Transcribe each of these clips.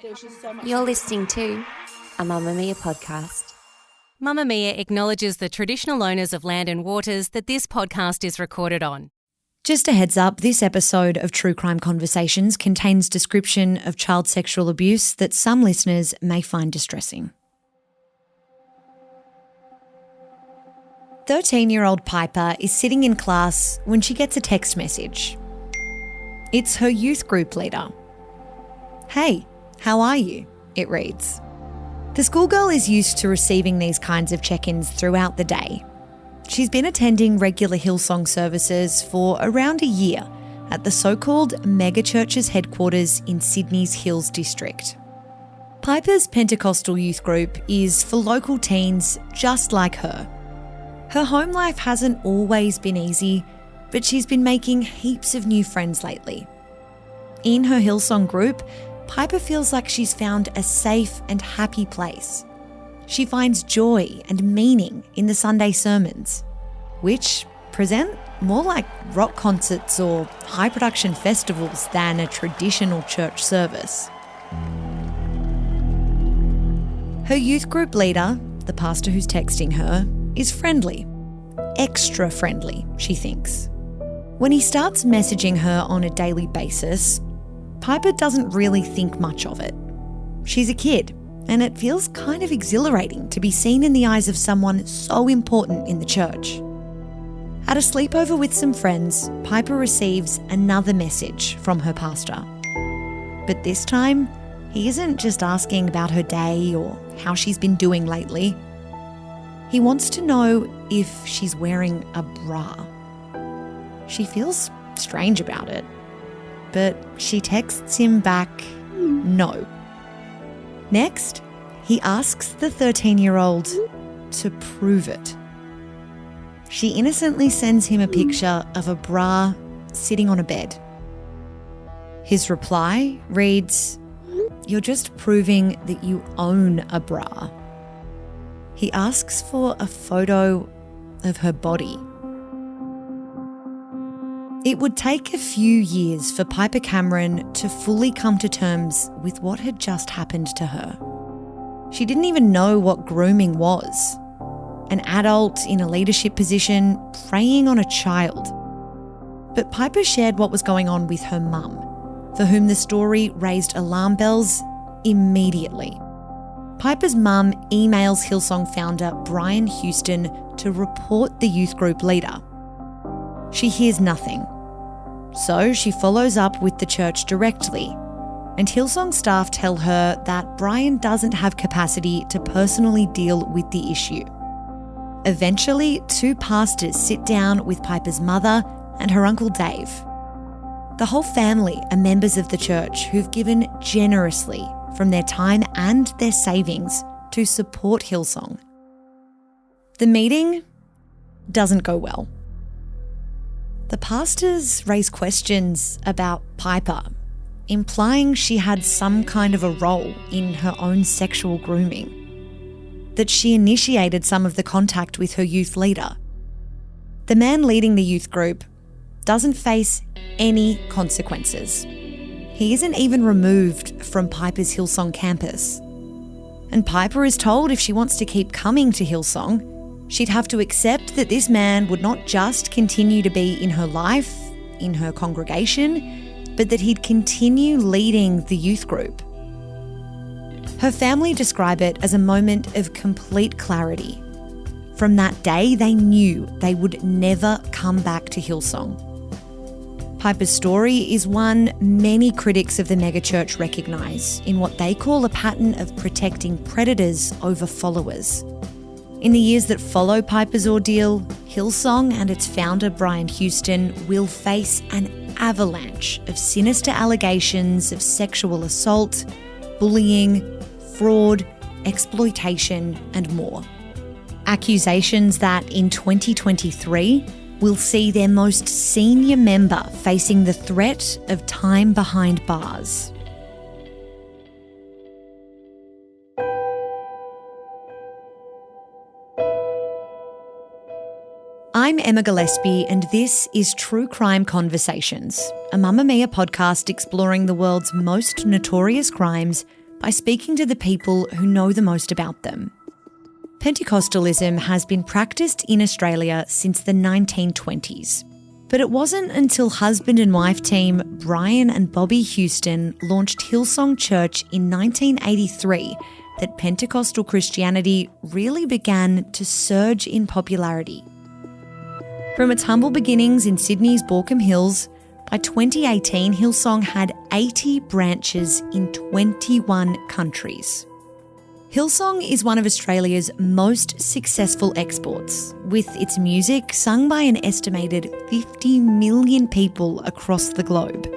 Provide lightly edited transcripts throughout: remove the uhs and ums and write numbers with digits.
There's just so much. You're listening to a Mamamia podcast. Mamamia acknowledges the traditional owners of land and waters that this podcast is recorded on. Just a heads up, this episode of True Crime Conversations contains description of child sexual abuse that some listeners may find distressing. 13-year-old Piper is sitting in class when she gets a text message. It's her youth group leader. "Hey, how are you?" it reads. The schoolgirl is used to receiving these kinds of check-ins throughout the day. She's been attending regular Hillsong services for around a year at the so-called megachurch's headquarters in Sydney's Hills district. Piper's Pentecostal youth group is for local teens just like her. Her home life hasn't always been easy, but she's been making heaps of new friends lately. In her Hillsong group, Piper feels like she's found a safe and happy place. She finds joy and meaning in the Sunday sermons, which present more like rock concerts or high-production festivals than a traditional church service. Her youth group leader, the pastor who's texting her, is friendly. Extra friendly, she thinks. When he starts messaging her on a daily basis, Piper doesn't really think much of it. She's a kid, and it feels kind of exhilarating to be seen in the eyes of someone so important in the church. At a sleepover with some friends, Piper receives another message from her pastor. But this time, he isn't just asking about her day or how she's been doing lately. He wants to know if she's wearing a bra. She feels strange about it, but she texts him back, no. Next, he asks the 13-year-old to prove it. She innocently sends him a picture of a bra sitting on a bed. His reply reads, "You're just proving that you own a bra." He asks for a photo of her body. It would take a few years for Piper Cameron to fully come to terms with what had just happened to her. She didn't even know what grooming was. An adult in a leadership position preying on a child. But Piper shared what was going on with her mum, for whom the story raised alarm bells immediately. Piper's mum emails Hillsong founder Brian Houston to report the youth group leader. She hears nothing. So she follows up with the church directly, and Hillsong staff tell her that Brian doesn't have capacity to personally deal with the issue. Eventually, two pastors sit down with Piper's mother and her uncle Dave. The whole family are members of the church who've given generously from their time and their savings to support Hillsong. The meeting doesn't go well. The pastors raise questions about Piper, implying she had some kind of a role in her own sexual grooming, that she initiated some of the contact with her youth leader. The man leading the youth group doesn't face any consequences. He isn't even removed from Piper's Hillsong campus. And Piper is told if she wants to keep coming to Hillsong, she'd have to accept that this man would not just continue to be in her life, in her congregation, but that he'd continue leading the youth group. Her family describe it as a moment of complete clarity. From that day, they knew they would never come back to Hillsong. Piper's story is one many critics of the megachurch recognise in what they call a pattern of protecting predators over followers. In the years that follow Piper's ordeal, Hillsong and its founder Brian Houston will face an avalanche of sinister allegations of sexual assault, bullying, fraud, exploitation, and more. Accusations that in 2023 will see their most senior member facing the threat of time behind bars. I'm Emma Gillespie, and this is True Crime Conversations, a Mamamia podcast exploring the world's most notorious crimes by speaking to the people who know the most about them. Pentecostalism has been practised in Australia since the 1920s. But it wasn't until husband and wife team Brian and Bobby Houston launched Hillsong Church in 1983 that Pentecostal Christianity really began to surge in popularity. From its humble beginnings in Sydney's Baulkham Hills, by 2018 Hillsong had 80 branches in 21 countries. Hillsong is one of Australia's most successful exports, with its music sung by an estimated 50 million people across the globe.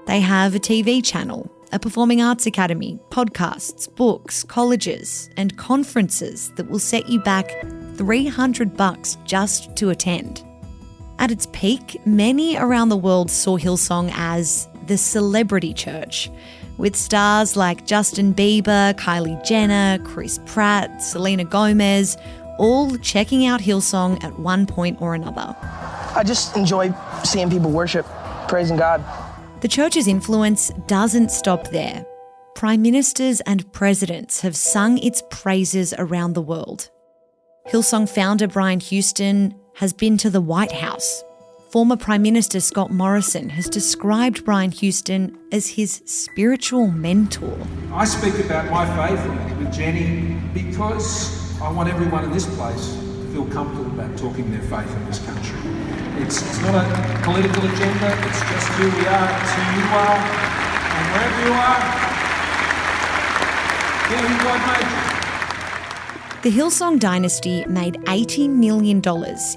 They have a TV channel, a performing arts academy, podcasts, books, colleges, and conferences that will set you back $300 just to attend. At its peak, many around the world saw Hillsong as the celebrity church, with stars like Justin Bieber, Kylie Jenner, Chris Pratt, Selena Gomez, all checking out Hillsong at one point or another. I just enjoy seeing people worship, praising God. The church's influence doesn't stop there. Prime ministers and presidents have sung its praises around the world. Hillsong founder Brian Houston has been to the White House. Former Prime Minister Scott Morrison has described Brian Houston as his spiritual mentor. I speak about my faith with Jenny because I want everyone in this place to feel comfortable about talking their faith in this country. It's not a political agenda, it's just who we are, it's who you are, and wherever you are, you're who God made you. The Hillsong dynasty made $80 million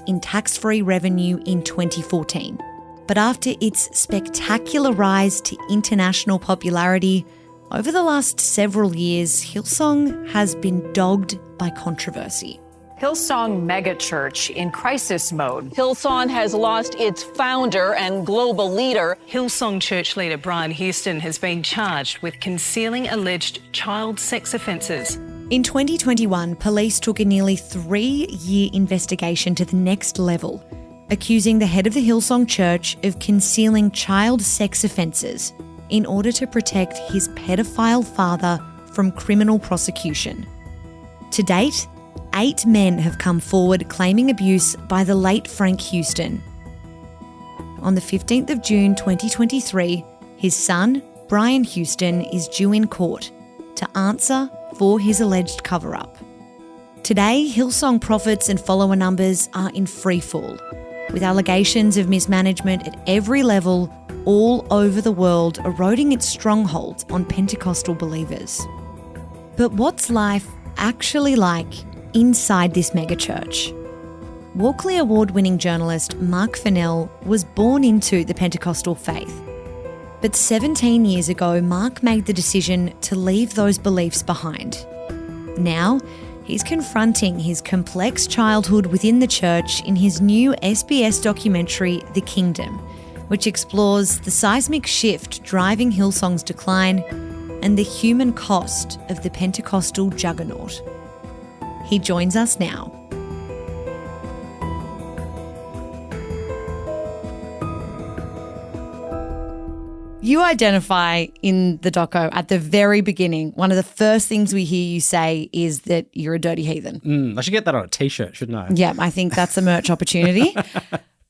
in tax-free revenue in 2014. But after its spectacular rise to international popularity, over the last several years, Hillsong has been dogged by controversy. Hillsong megachurch in crisis mode. Hillsong has lost its founder and global leader. Hillsong church leader Brian Houston has been charged with concealing alleged child sex offences. In 2021, police took a nearly 3-year investigation to the next level, accusing the head of the Hillsong Church of concealing child sex offences in order to protect his pedophile father from criminal prosecution. To date, 8 men have come forward claiming abuse by the late Frank Houston. On the 15th of June 2023, his son, Brian Houston, is due in court to answer for his alleged cover-up. Today, Hillsong profits and follower numbers are in freefall, with allegations of mismanagement at every level all over the world eroding its stronghold on Pentecostal believers. But what's life actually like inside this megachurch? Walkley Award-winning journalist Marc Fennell was born into the Pentecostal faith. But 17 years ago, Marc made the decision to leave those beliefs behind. Now, he's confronting his complex childhood within the church in his new SBS documentary, The Kingdom, which explores the seismic shift driving Hillsong's decline and the human cost of the Pentecostal juggernaut. He joins us now. You identify in the doco at the very beginning, one of the first things we hear you say is that you're a dirty heathen. I should get that on a T-shirt, shouldn't I? Yeah, I think that's a merch opportunity.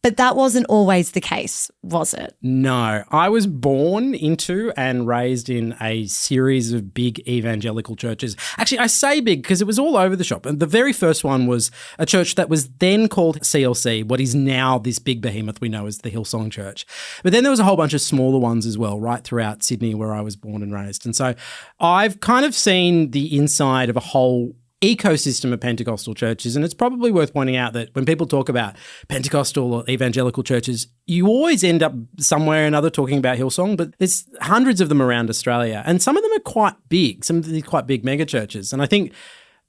But that wasn't always the case, was it? No. I was born into and raised in a series of big evangelical churches. Actually, I say big because it was all over the shop. And the very first one was a church that was then called CLC, what is now this big behemoth we know as the Hillsong Church. But then there was a whole bunch of smaller ones as well, right throughout Sydney where I was born and raised. And so I've kind of seen the inside of a whole ecosystem of Pentecostal churches, and it's probably worth pointing out that when people talk about Pentecostal or evangelical churches, you always end up somewhere or another talking about Hillsong, but there's hundreds of them around Australia, and some of them are quite big, some of these quite big mega churches. And I think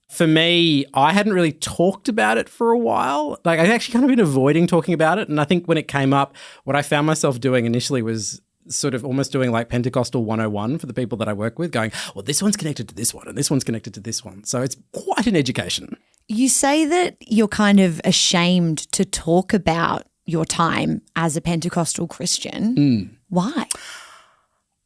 for me, I hadn't really talked about it for a while. Like, I'd actually kind of been avoiding talking about it, and I think when it came up, what I found myself doing initially was sort of almost doing like Pentecostal 101 for the people that I work with, going, well, this one's connected to this one and this one's connected to this one. So it's quite an education. You say that you're kind of ashamed to talk about your time as a Pentecostal Christian. Why?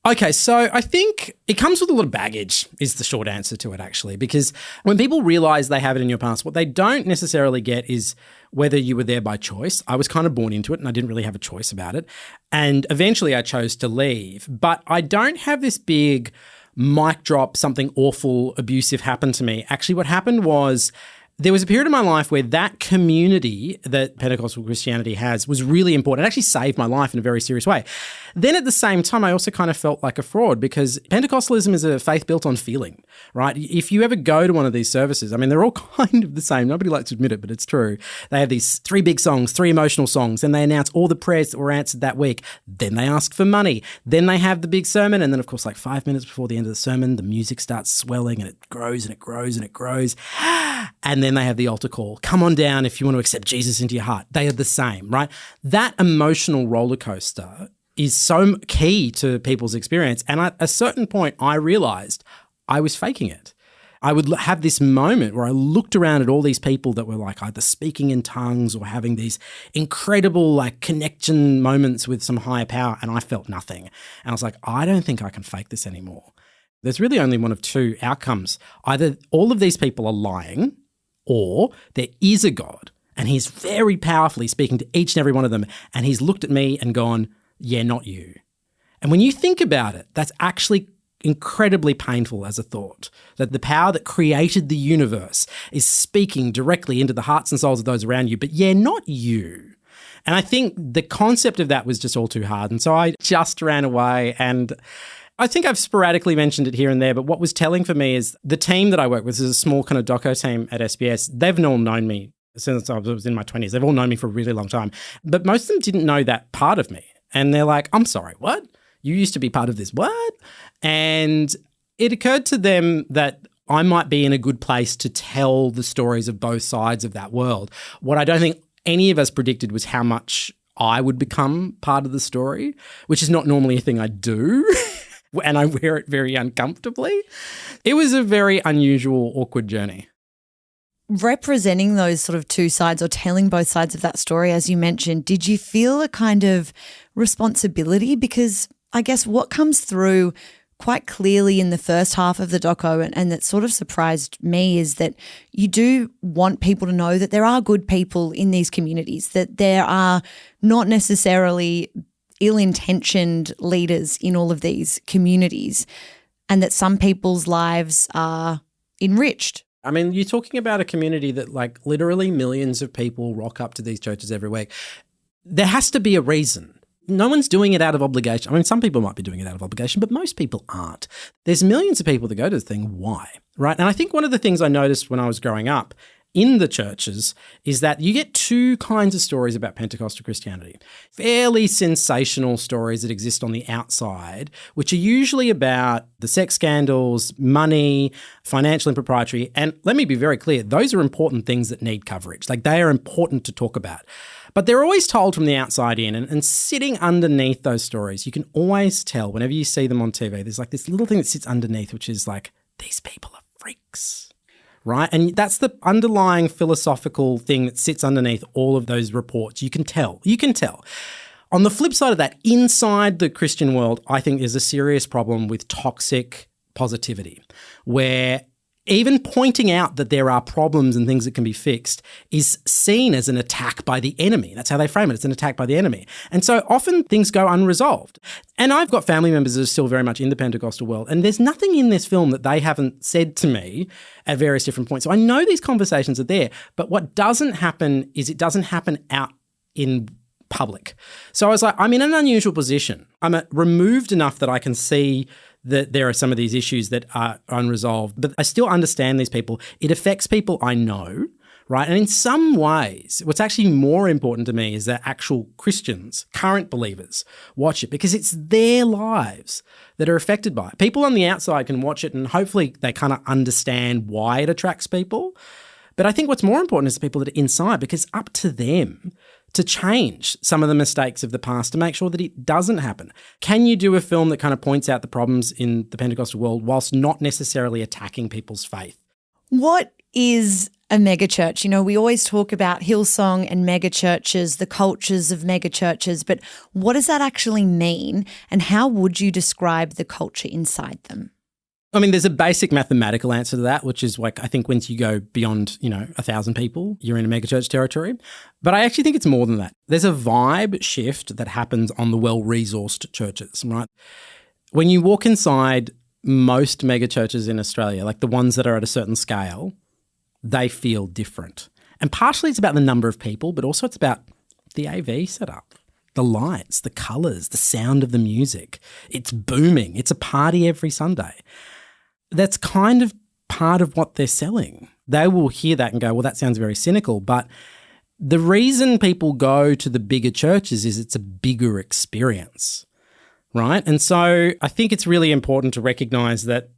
Okay, so I think it comes with a lot of baggage is the short answer to it, actually, because when people realise they have it in your past, what they don't necessarily get is whether you were there by choice. I was kind of born into it and I didn't really have a choice about it. And eventually I chose to leave. But I don't have this big mic drop, something awful, abusive happened to me. Actually, what happened was there was a period of my life where that community that Pentecostal Christianity has was really important. It actually saved my life in a very serious way. Then at the same time, I also kind of felt like a fraud because Pentecostalism is a faith built on feeling, right? If you ever go to one of these services, I mean, they're all kind of the same. Nobody likes to admit it, but it's true. They have these 3 big songs, 3 emotional songs, and they announce all the prayers that were answered that week. Then they ask for money. Then they have the big sermon. And then, of course, like 5 minutes before the end of the sermon, the music starts swelling and it grows and it grows and it grows. And then they have the altar call. Come on down if you want to accept Jesus into your heart. They are the same, right? That emotional roller coaster is so key to people's experience. And at a certain point, I realized I was faking it. I would have this moment where I looked around at all these people that were like either speaking in tongues or having these incredible like connection moments with some higher power, and I felt nothing. And I was like, I don't think I can fake this anymore. There's really only one of 2 outcomes. Either all of these people are lying, or there is a God and he's very powerfully speaking to each and every one of them, and he's looked at me and gone, yeah, not you. And when you think about it, that's actually incredibly painful as a thought, that the power that created the universe is speaking directly into the hearts and souls of those around you, but yeah, not you. And I think the concept of that was just all too hard. And so I just ran away, and I think I've sporadically mentioned it here and there, but what was telling for me is the team that I work with is a small kind of doco team at SBS. They've all known me since I was in my 20s. They've all known me for a really long time. But most of them didn't know that part of me. And they're like, I'm sorry, what? You used to be part of this, what? And it occurred to them that I might be in a good place to tell the stories of both sides of that world. What I don't think any of us predicted was how much I would become part of the story, which is not normally a thing I do. And I wear it very uncomfortably. It was a very unusual, awkward journey. Representing those sort of 2 sides or telling both sides of that story, as you mentioned, did you feel a kind of responsibility? Because I guess what comes through quite clearly in the first half of the doco and that sort of surprised me is that you do want people to know that there are good people in these communities, that there are not necessarily ill-intentioned leaders in all of these communities, and that some people's lives are enriched. I mean, you're talking about a community that like literally millions of people rock up to these churches every week. There has to be a reason. No one's doing it out of obligation. I mean, some people might be doing it out of obligation, but most people aren't. There's millions of people that go to the thing. Why? Right? And I think one of the things I noticed when I was growing up in the churches is that you get 2 kinds of stories about Pentecostal Christianity. Fairly sensational stories that exist on the outside, which are usually about the sex scandals, money, financial impropriety. And let me be very clear, those are important things that need coverage. Like, they are important to talk about. But they're always told from the outside in, and sitting underneath those stories, you can always tell whenever you see them on TV, there's like this little thing that sits underneath, which is like, these people are freaks. Right? And that's the underlying philosophical thing that sits underneath all of those reports. You can tell. On the flip side of that, inside the Christian world, I think there's a serious problem with toxic positivity, where even pointing out that there are problems and things that can be fixed is seen as an attack by the enemy. That's how they frame it. It's an attack by the enemy. And so often things go unresolved. And I've got family members that are still very much in the Pentecostal world, and there's nothing in this film that they haven't said to me at various different points. So I know these conversations are there, but what doesn't happen is it doesn't happen out in public. So I was like, I'm in an unusual position. I'm removed enough that I can see that there are some of these issues that are unresolved, but I still understand these people. It affects people I know, right? And in some ways, what's actually more important to me is that actual Christians, current believers, watch it, because it's their lives that are affected by it. People on the outside can watch it and hopefully they kind of understand why it attracts people. But I think what's more important is the people that are inside, because it's up to them to change some of the mistakes of the past to make sure that it doesn't happen. Can you do a film that kind of points out the problems in the Pentecostal world whilst not necessarily attacking people's faith? What is a megachurch? You know, we always talk about Hillsong and megachurches, the cultures of megachurches, but what does that actually mean, and how would you describe the culture inside them? I mean, there's a basic mathematical answer to that, which is like, I think once you go beyond, 1,000 people, you're in a megachurch territory. But I actually think it's more than that. There's a vibe shift that happens on the well-resourced churches, right? When you walk inside most megachurches in Australia, like the ones that are at a certain scale, they feel different. And partially it's about the number of people, but also it's about the AV setup, the lights, the colours, the sound of the music. It's booming. It's a party every Sunday. That's kind of part of what they're selling. They will hear that and go, well, that sounds very cynical. But the reason people go to the bigger churches is it's a bigger experience, right? And so I think it's really important to recognise that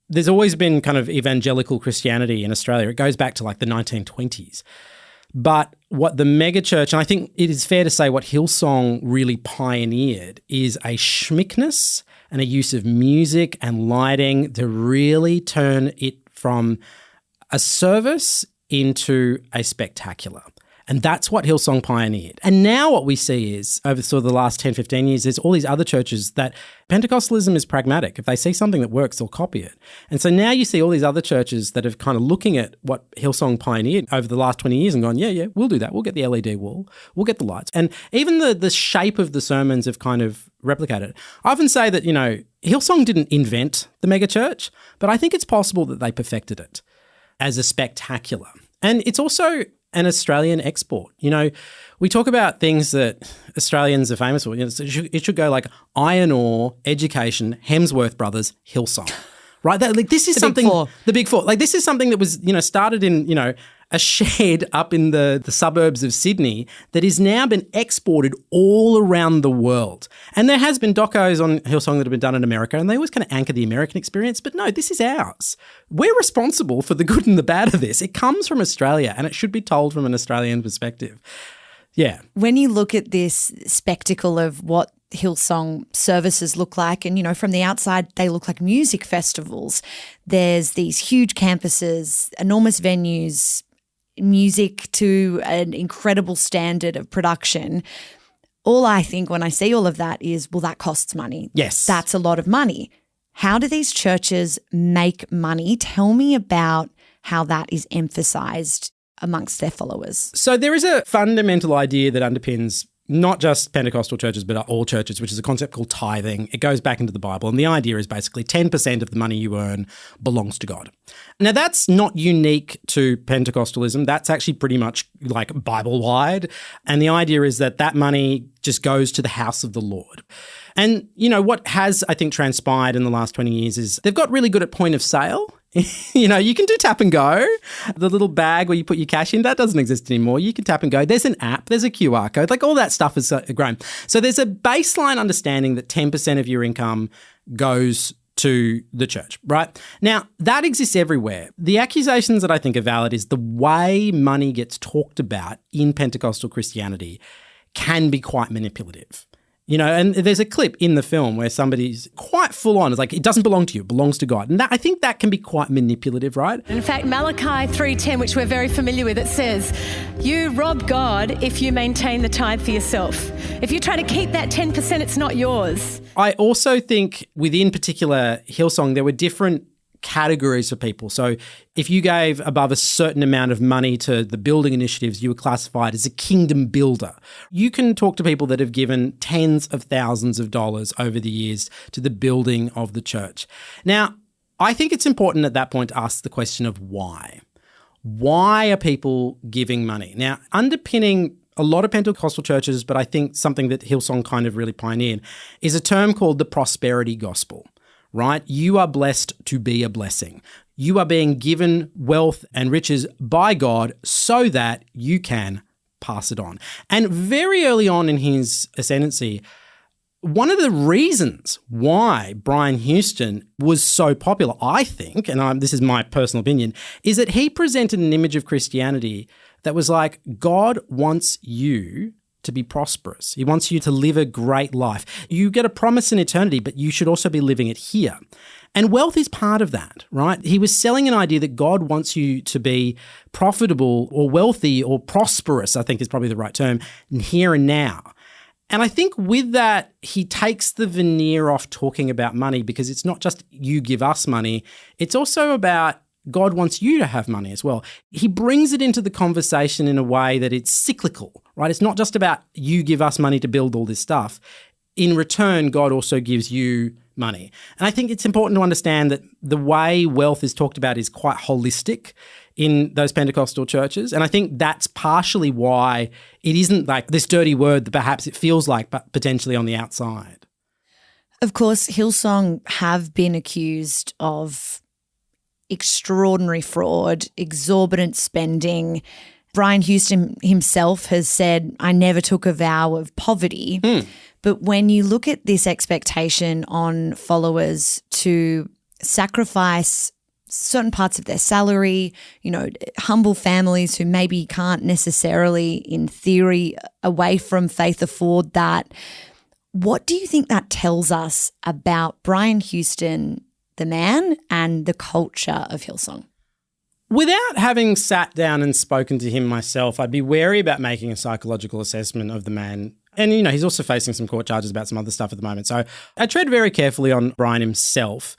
there's always been kind of evangelical Christianity in Australia. It goes back to like the 1920s. But what the megachurch, and I think it is fair to say what Hillsong really pioneered, is a schmickness and a use of music and lighting to really turn it from a service into a spectacular. And that's what Hillsong pioneered. And now what we see is, over sort of the last 10, 15 years, there's all these other churches that Pentecostalism is pragmatic. If they see something that works, they'll copy it. And so now you see all these other churches that are kind of looking at what Hillsong pioneered over the last 20 years and gone, yeah, we'll do that. We'll get the LED wall. We'll get the lights. And even the shape of the sermons have kind of replicated it. I often say that, Hillsong didn't invent the megachurch, but I think it's possible that they perfected it as a spectacular. And it's also an Australian export. We talk about things that Australians are famous for. It should go like iron ore, education, Hemsworth Brothers, Hillsong, right? This is something. The big four. Like this is something that was started in a shed up in the suburbs of Sydney that has now been exported all around the world. And there has been docos on Hillsong that have been done in America, and they always kind of anchor the American experience. But no, this is ours. We're responsible for the good and the bad of this. It comes from Australia, and it should be told from an Australian perspective. Yeah. When you look at this spectacle of what Hillsong services look like, and from the outside they look like music festivals. There's these huge campuses, enormous venues, music to an incredible standard of production. All I think when I see all of that is, well, that costs money. Yes. That's a lot of money. How do these churches make money? Tell me about how that is emphasised amongst their followers. So there is a fundamental idea that underpins not just Pentecostal churches, but all churches, which is a concept called tithing. It goes back into the Bible. And the idea is basically 10% of the money you earn belongs to God. Now, that's not unique to Pentecostalism. That's actually pretty much like Bible-wide. And the idea is that money just goes to the house of the Lord. And, what has, I think, transpired in the last 20 years is they've got really good at point of sale. You can do tap and go. The little bag where you put your cash in, that doesn't exist anymore. You can tap and go. There's an app. There's a QR code. Like all that stuff has grown. So there's a baseline understanding that 10% of your income goes to the church, right? Now, that exists everywhere. The accusations that I think are valid is the way money gets talked about in Pentecostal Christianity can be quite manipulative. And there's a clip in the film where somebody's quite full on. It's like, it doesn't belong to you, it belongs to God. And I think that can be quite manipulative, right? In fact, Malachi 3:10, which we're very familiar with, it says, you rob God if you maintain the tithe for yourself. If you try to keep that 10%, it's not yours. I also think within particular Hillsong, there were different categories for people. So if you gave above a certain amount of money to the building initiatives, you were classified as a kingdom builder. You can talk to people that have given tens of thousands of dollars over the years to the building of the church. Now, I think it's important at that point to ask the question of why. Why are people giving money? Now, underpinning a lot of Pentecostal churches, but I think something that Hillsong kind of really pioneered, is a term called the prosperity gospel. Right? You are blessed to be a blessing. You are being given wealth and riches by God so that you can pass it on. And very early on in his ascendancy, one of the reasons why Brian Houston was so popular, I think, and this is my personal opinion, is that he presented an image of Christianity that was like, God wants you to be prosperous. He wants you to live a great life. You get a promise in eternity, but you should also be living it here. And wealth is part of that, right? He was selling an idea that God wants you to be profitable or wealthy or prosperous, I think is probably the right term, here and now. And I think with that, he takes the veneer off talking about money, because it's not just you give us money, it's also about God wants you to have money as well. He brings it into the conversation in a way that it's cyclical, right? It's not just about you give us money to build all this stuff. In return, God also gives you money. And I think it's important to understand that the way wealth is talked about is quite holistic in those Pentecostal churches. And I think that's partially why it isn't like this dirty word that perhaps it feels like, but potentially on the outside. Of course, Hillsong have been accused of extraordinary fraud, exorbitant spending. Brian Houston himself has said, I never took a vow of poverty. But when you look at this expectation on followers to sacrifice certain parts of their salary, you know, humble families who maybe can't necessarily, in theory, away from faith afford that, what do you think that tells us about Brian Houston, the man, and the culture of Hillsong? Without having sat down and spoken to him myself, I'd be wary about making a psychological assessment of the man. And, you know, he's also facing some court charges about some other stuff at the moment. So I tread very carefully on Brian himself.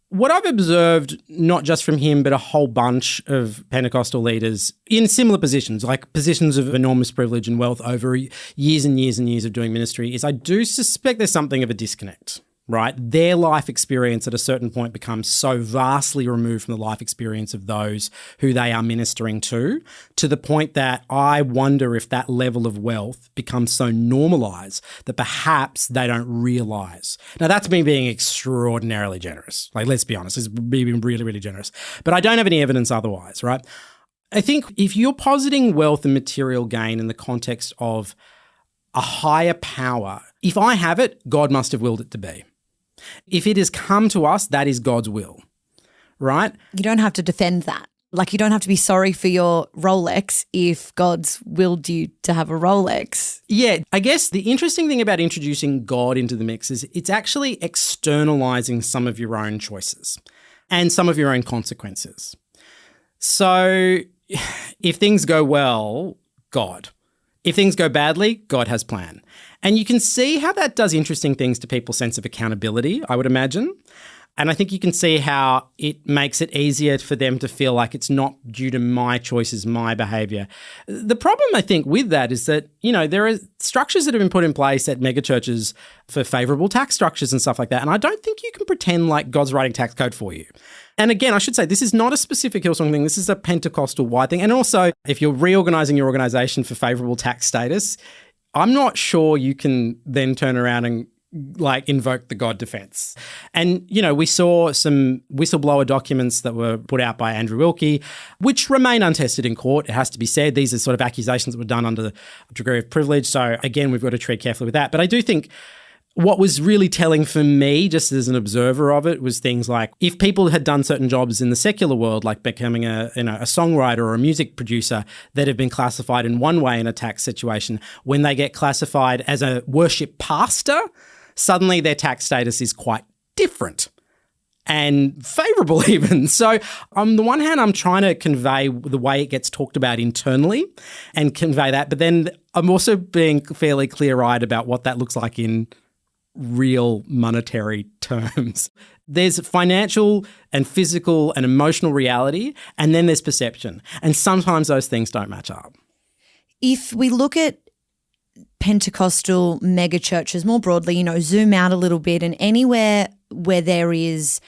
What I've observed, not just from him, but a whole bunch of Pentecostal leaders in similar positions, like positions of enormous privilege and wealth over years and years and years of doing ministry, is I do suspect there's something of a disconnect, right? Their life experience at a certain point becomes so vastly removed from the life experience of those who they are ministering to the point that I wonder if that level of wealth becomes so normalised that perhaps they don't realise. Now, that's me being extraordinarily generous. Like, let's be honest, it's being really, really generous. But I don't have any evidence otherwise, right? I think if you're positing wealth and material gain in the context of a higher power, if I have it, God must have willed it to be. If it has come to us, that is God's will, right? You don't have to defend that. Like, you don't have to be sorry for your Rolex if God's willed you to have a Rolex. Yeah, I guess the interesting thing about introducing God into the mix is it's actually externalizing some of your own choices and some of your own consequences. So if things go well, God. If things go badly, God has plan. And you can see how that does interesting things to people's sense of accountability, I would imagine. And I think you can see how it makes it easier for them to feel like it's not due to my choices, my behaviour. The problem, I think, with that is that, you know, there are structures that have been put in place at megachurches for favourable tax structures and stuff like that. And I don't think you can pretend like God's writing tax code for you. And again, I should say, this is not a specific Hillsong thing. This is a Pentecostal-wide thing. And also, if you're reorganising your organisation for favourable tax status, I'm not sure you can then turn around and like invoke the God defense. And, you know, we saw some whistleblower documents that were put out by Andrew Wilkie, which remain untested in court. It has to be said. These are sort of accusations that were done under the degree of privilege. So again, we've got to tread carefully with that. But I do think what was really telling for me, just as an observer of it, was things like if people had done certain jobs in the secular world, like becoming a songwriter or a music producer that have been classified in one way in a tax situation, when they get classified as a worship pastor, suddenly their tax status is quite different and favourable even. So on the one hand, I'm trying to convey the way it gets talked about internally and convey that, but then I'm also being fairly clear-eyed about what that looks like in real monetary terms. There's financial and physical and emotional reality, and then there's perception. And sometimes those things don't match up. If we look at Pentecostal megachurches more broadly, you know, zoom out a little bit, and anywhere where there is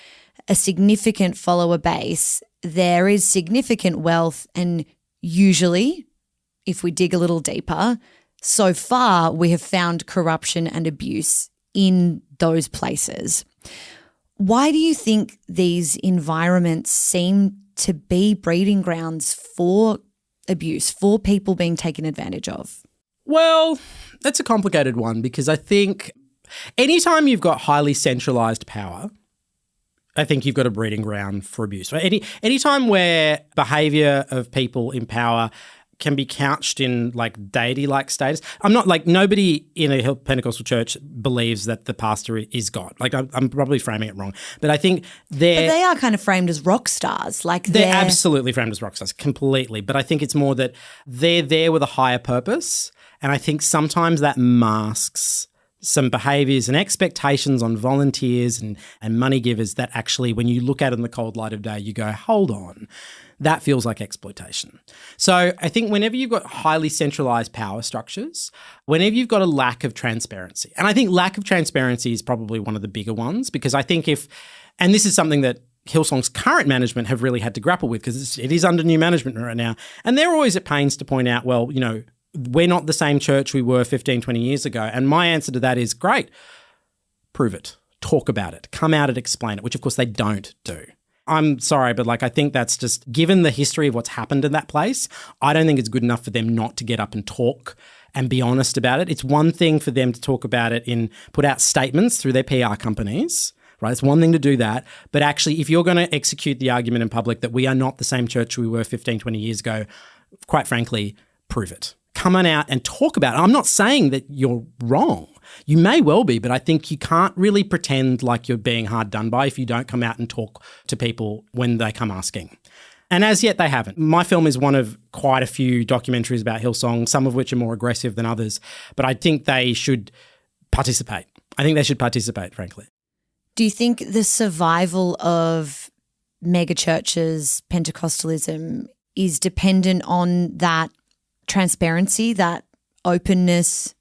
a significant follower base, there is significant wealth, and usually, if we dig a little deeper, so far we have found corruption and abuse in those places. Why do you think these environments seem to be breeding grounds for abuse, for people being taken advantage of? Well, that's a complicated one, because I think anytime you've got highly centralised power, I think you've got a breeding ground for abuse. Right? Anytime where behaviour of people in power can be couched in like deity-like status. I'm not like nobody in a Pentecostal church believes that the pastor is God. Like I'm probably framing it wrong, but I think But they are kind of framed as rock stars. Like they're absolutely framed as rock stars, completely. But I think it's more that they're there with a higher purpose, and I think sometimes that masks some behaviours and expectations on volunteers and money givers that actually, when you look at it in the cold light of day, you go, hold on. That feels like exploitation. So I think whenever you've got highly centralised power structures, whenever you've got a lack of transparency, and I think lack of transparency is probably one of the bigger ones, because I think and this is something that Hillsong's current management have really had to grapple with, because it is under new management right now, and they're always at pains to point out, well, we're not the same church we were 15, 20 years ago. And my answer to that is, great, prove it, talk about it, come out and explain it, which of course they don't do. I'm sorry, but I think that's just, given the history of what's happened in that place, I don't think it's good enough for them not to get up and talk and be honest about it. It's one thing for them to talk about it put out statements through their PR companies, right? It's one thing to do that. But actually, if you're going to execute the argument in public that we are not the same church we were 15, 20 years ago, quite frankly, prove it. Come on out and talk about it. I'm not saying that you're wrong. You may well be, but I think you can't really pretend like you're being hard done by if you don't come out and talk to people when they come asking. And as yet, they haven't. My film is one of quite a few documentaries about Hillsong, some of which are more aggressive than others, but I think they should participate. I think they should participate, frankly. Do you think the survival of megachurches, Pentecostalism, is dependent on that transparency, that openness,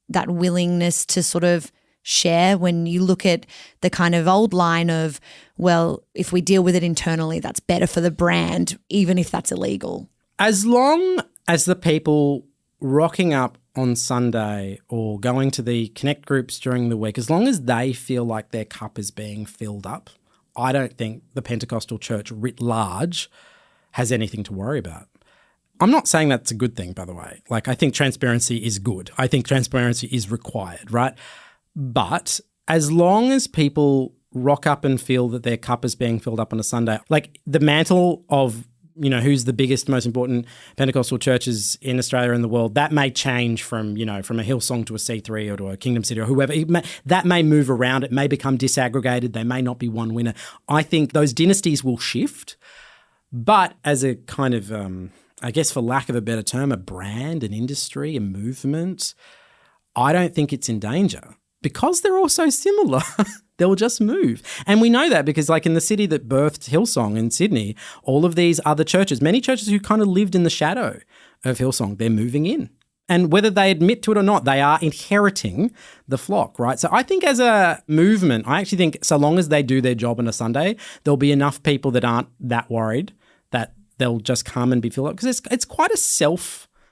that willingness to sort of share? When you look at the kind of old line of, well, if we deal with it internally, that's better for the brand, even if that's illegal. As long as the people rocking up on Sunday or going to the connect groups during the week, as long as they feel like their cup is being filled up, I don't think the Pentecostal church writ large has anything to worry about. I'm not saying that's a good thing, by the way. I think transparency is good. I think transparency is required, right? But as long as people rock up and feel that their cup is being filled up on a Sunday, the mantle of, who's the biggest, most important Pentecostal churches in Australia and the world, that may change from a Hillsong to a C3 or to a Kingdom City or whoever. That may move around. It may become disaggregated. They may not be one winner. I think those dynasties will shift. But as a kind of I guess for lack of a better term, a brand, an industry, a movement, I don't think it's in danger because they're all so similar. They'll just move. And we know that because in the city that birthed Hillsong in Sydney, all of these other churches, many churches who kind of lived in the shadow of Hillsong, they're moving in. And whether they admit to it or not, they are inheriting the flock, right? So I think as a movement, I actually think so long as they do their job on a Sunday, there'll be enough people that aren't that worried that they'll just come and be filled up, because it's quite a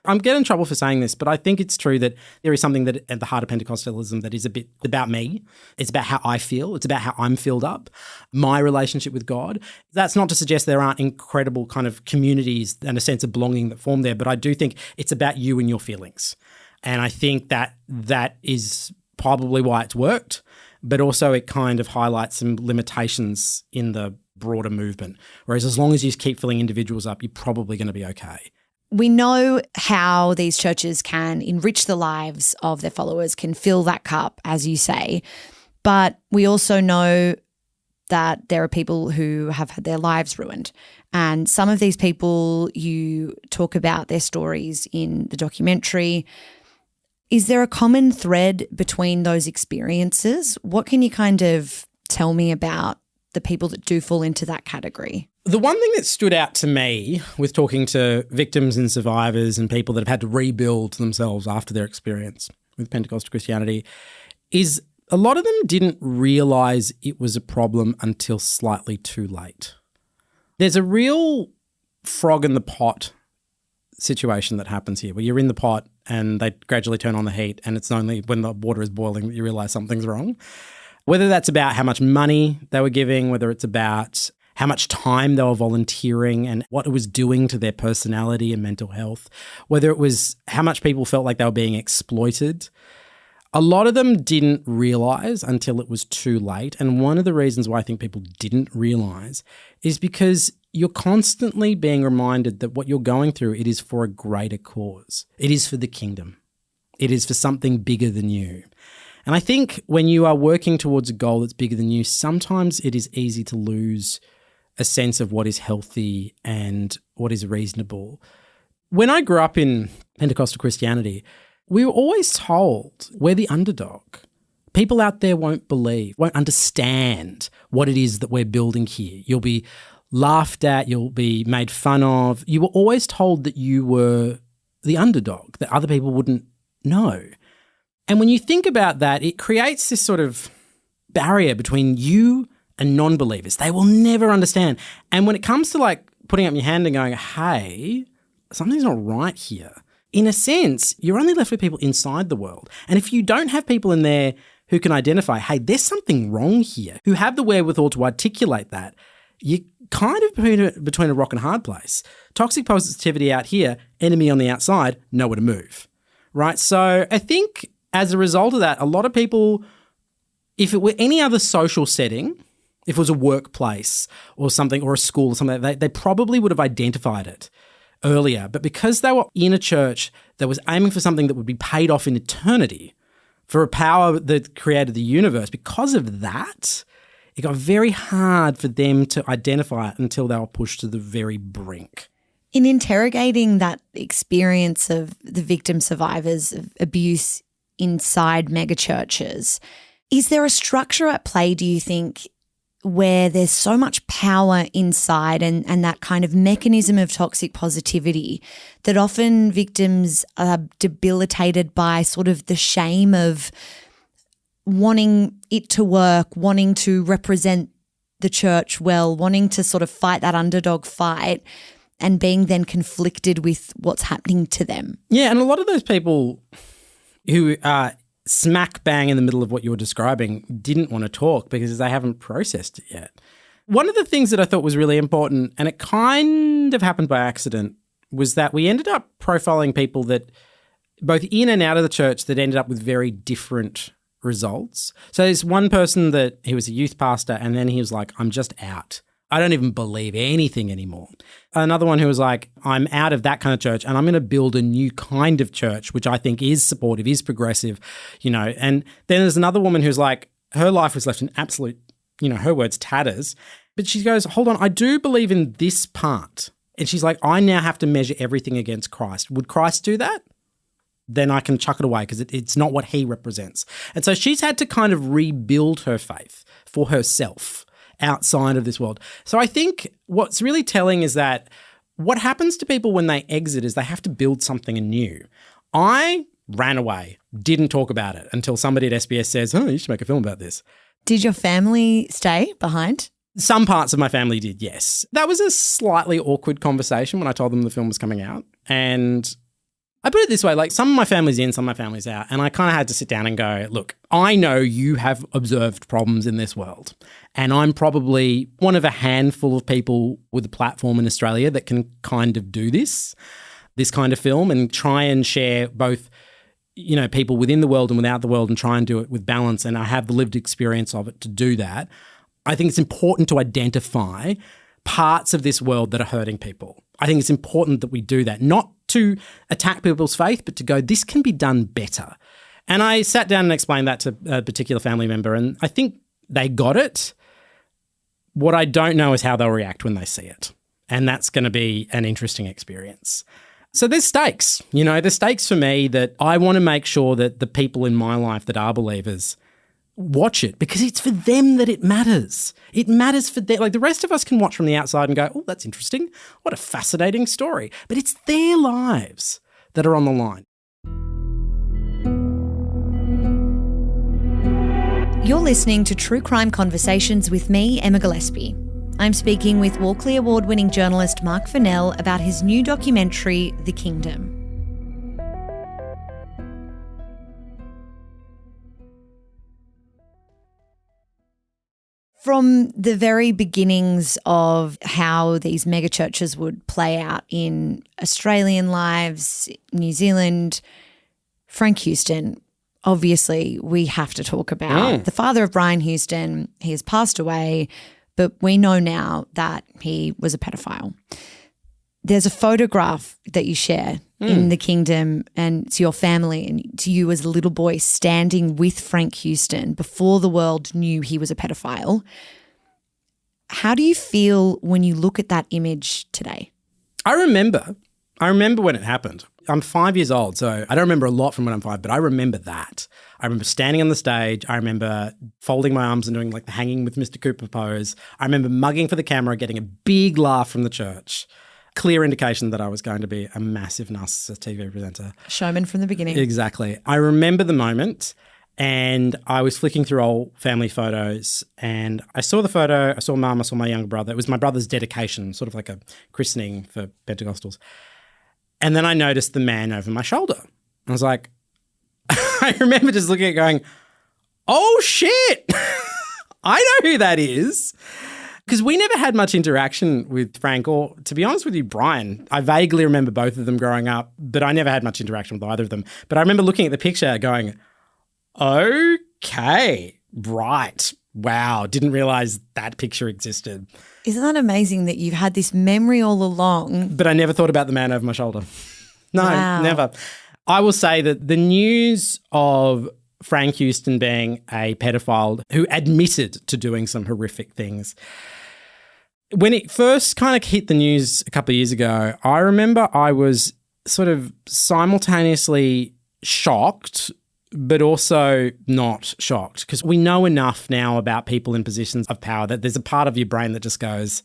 I'm getting in trouble for saying this, but I think it's true that there is something that at the heart of Pentecostalism that is a bit about me. It's about how I feel. It's about how I'm filled up, my relationship with God. That's not to suggest there aren't incredible kind of communities and a sense of belonging that form there, but I do think it's about you and your feelings. And I think that is probably why it's worked, but also it kind of highlights some limitations in the broader movement. Whereas as long as you keep filling individuals up, you're probably going to be okay. We know how these churches can enrich the lives of their followers, can fill that cup, as you say. But we also know that there are people who have had their lives ruined. And some of these people, you talk about their stories in the documentary. Is there a common thread between those experiences? What can you kind of tell me about the people that do fall into that category? The one thing that stood out to me with talking to victims and survivors and people that have had to rebuild themselves after their experience with Pentecostal Christianity is a lot of them didn't realise it was a problem until slightly too late. There's a real frog in the pot situation that happens here where you're in the pot and they gradually turn on the heat, and it's only when the water is boiling that you realise something's wrong. Whether that's about how much money they were giving, whether it's about how much time they were volunteering and what it was doing to their personality and mental health, whether it was how much people felt like they were being exploited. A lot of them didn't realise until it was too late. And one of the reasons why I think people didn't realise is because you're constantly being reminded that what you're going through, it is for a greater cause. It is for the kingdom. It is for something bigger than you. And I think when you are working towards a goal that's bigger than you, sometimes it is easy to lose a sense of what is healthy and what is reasonable. When I grew up in Pentecostal Christianity, we were always told we're the underdog. People out there won't believe, won't understand what it is that we're building here. You'll be laughed at, you'll be made fun of. You were always told that you were the underdog, that other people wouldn't know. And when you think about that, it creates this sort of barrier between you and non-believers. They will never understand. And when it comes to like putting up your hand and going, hey, something's not right here, in a sense, you're only left with people inside the world. And if you don't have people in there who can identify, hey, there's something wrong here, who have the wherewithal to articulate that, you're kind of between a rock and a hard place. Toxic positivity out here, enemy on the outside, nowhere to move, right? So I think as a result of that, a lot of people, if it were any other social setting, if it was a workplace or something, or a school or something, they probably would have identified it earlier. But because they were in a church that was aiming for something that would be paid off in eternity, for a power that created the universe, because of that, it got very hard for them to identify it until they were pushed to the very brink. In interrogating that experience of the victim survivors of abuse inside megachurches, is there a structure at play, do you think, where there's so much power inside and that kind of mechanism of toxic positivity that often victims are debilitated by sort of the shame of wanting it to work, wanting to represent the church well, wanting to sort of fight that underdog fight and being then conflicted with what's happening to them? Yeah, and a lot of those people who are smack bang in the middle of what you're describing didn't want to talk because they haven't processed it yet. One of the things that I thought was really important, and it kind of happened by accident, was that we ended up profiling people that both in and out of the church that ended up with very different results. So there's one person that he was a youth pastor and then he was like, I'm just out. I don't even believe anything anymore. Another one who was like, I'm out of that kind of church and I'm going to build a new kind of church, which I think is supportive, is progressive, And then there's another woman who's like, her life was left in absolute, her words, tatters. But she goes, hold on, I do believe in this part. And she's like, I now have to measure everything against Christ. Would Christ do that? Then I can chuck it away because it's not what he represents. And so she's had to kind of rebuild her faith for herself outside of this world. So I think what's really telling is that what happens to people when they exit is they have to build something anew. I ran away, didn't talk about it until somebody at SBS says, you should make a film about this. Did your family stay behind? Some parts of my family did, yes. That was a slightly awkward conversation when I told them the film was coming out. And I put it this way, like some of my family's in, some of my family's out. And I kind of had to sit down and go, look, I know you have observed problems in this world. And I'm probably one of a handful of people with a platform in Australia that can kind of do this kind of film and try and share both, people within the world and without the world and try and do it with balance. And I have the lived experience of it to do that. I think it's important to identify parts of this world that are hurting people. I think it's important that we do that, not to attack people's faith, but to go, this can be done better. And I sat down and explained that to a particular family member, and I think they got it. What I don't know is how they'll react when they see it. And that's going to be an interesting experience. So there's stakes, there's stakes for me that I want to make sure that the people in my life that are believers watch it because it's for them that it matters. It matters for them. Like the rest of us can watch from the outside and go, oh, that's interesting. What a fascinating story. But it's their lives that are on the line. You're listening to True Crime Conversations with me, Emma Gillespie. I'm speaking with Walkley Award-winning journalist Marc Fennell about his new documentary, The Kingdom. From the very beginnings of how these megachurches would play out in Australian lives, New Zealand, Frank Houston, obviously we have to talk about the father of Brian Houston. He has passed away, but we know now that he was a pedophile. There's a photograph that you share in the kingdom and to your family and to you as a little boy standing with Frank Houston before the world knew he was a pedophile. How do you feel when you look at that image today? I remember when it happened. I'm 5 years old, so I don't remember a lot from when I'm 5, but I remember that. I remember standing on the stage. I remember folding my arms and doing like the hanging with Mr. Cooper pose. I remember mugging for the camera, getting a big laugh from the church. Clear indication that I was going to be a massive narcissist TV presenter. Showman from the beginning. Exactly. I remember the moment, and I was flicking through old family photos, and I saw the photo. I saw Mum, I saw my younger brother. It was my brother's dedication, sort of like a christening for Pentecostals. And then I noticed the man over my shoulder. I was like, I remember just looking at it going, oh shit, I know who that is. Because we never had much interaction with Frank or, to be honest with you, Brian. I vaguely remember both of them growing up, but I never had much interaction with either of them. But I remember looking at the picture going, okay, right, wow, didn't realise that picture existed. Isn't that amazing that you've had this memory all along? But I never thought about the man over my shoulder. No, Wow. never. I will say that the news of Frank Houston being a pedophile who admitted to doing some horrific things, when it first kind of hit the news a couple of years ago, I remember I was sort of simultaneously shocked, but also not shocked, because we know enough now about people in positions of power that there's a part of your brain that just goes,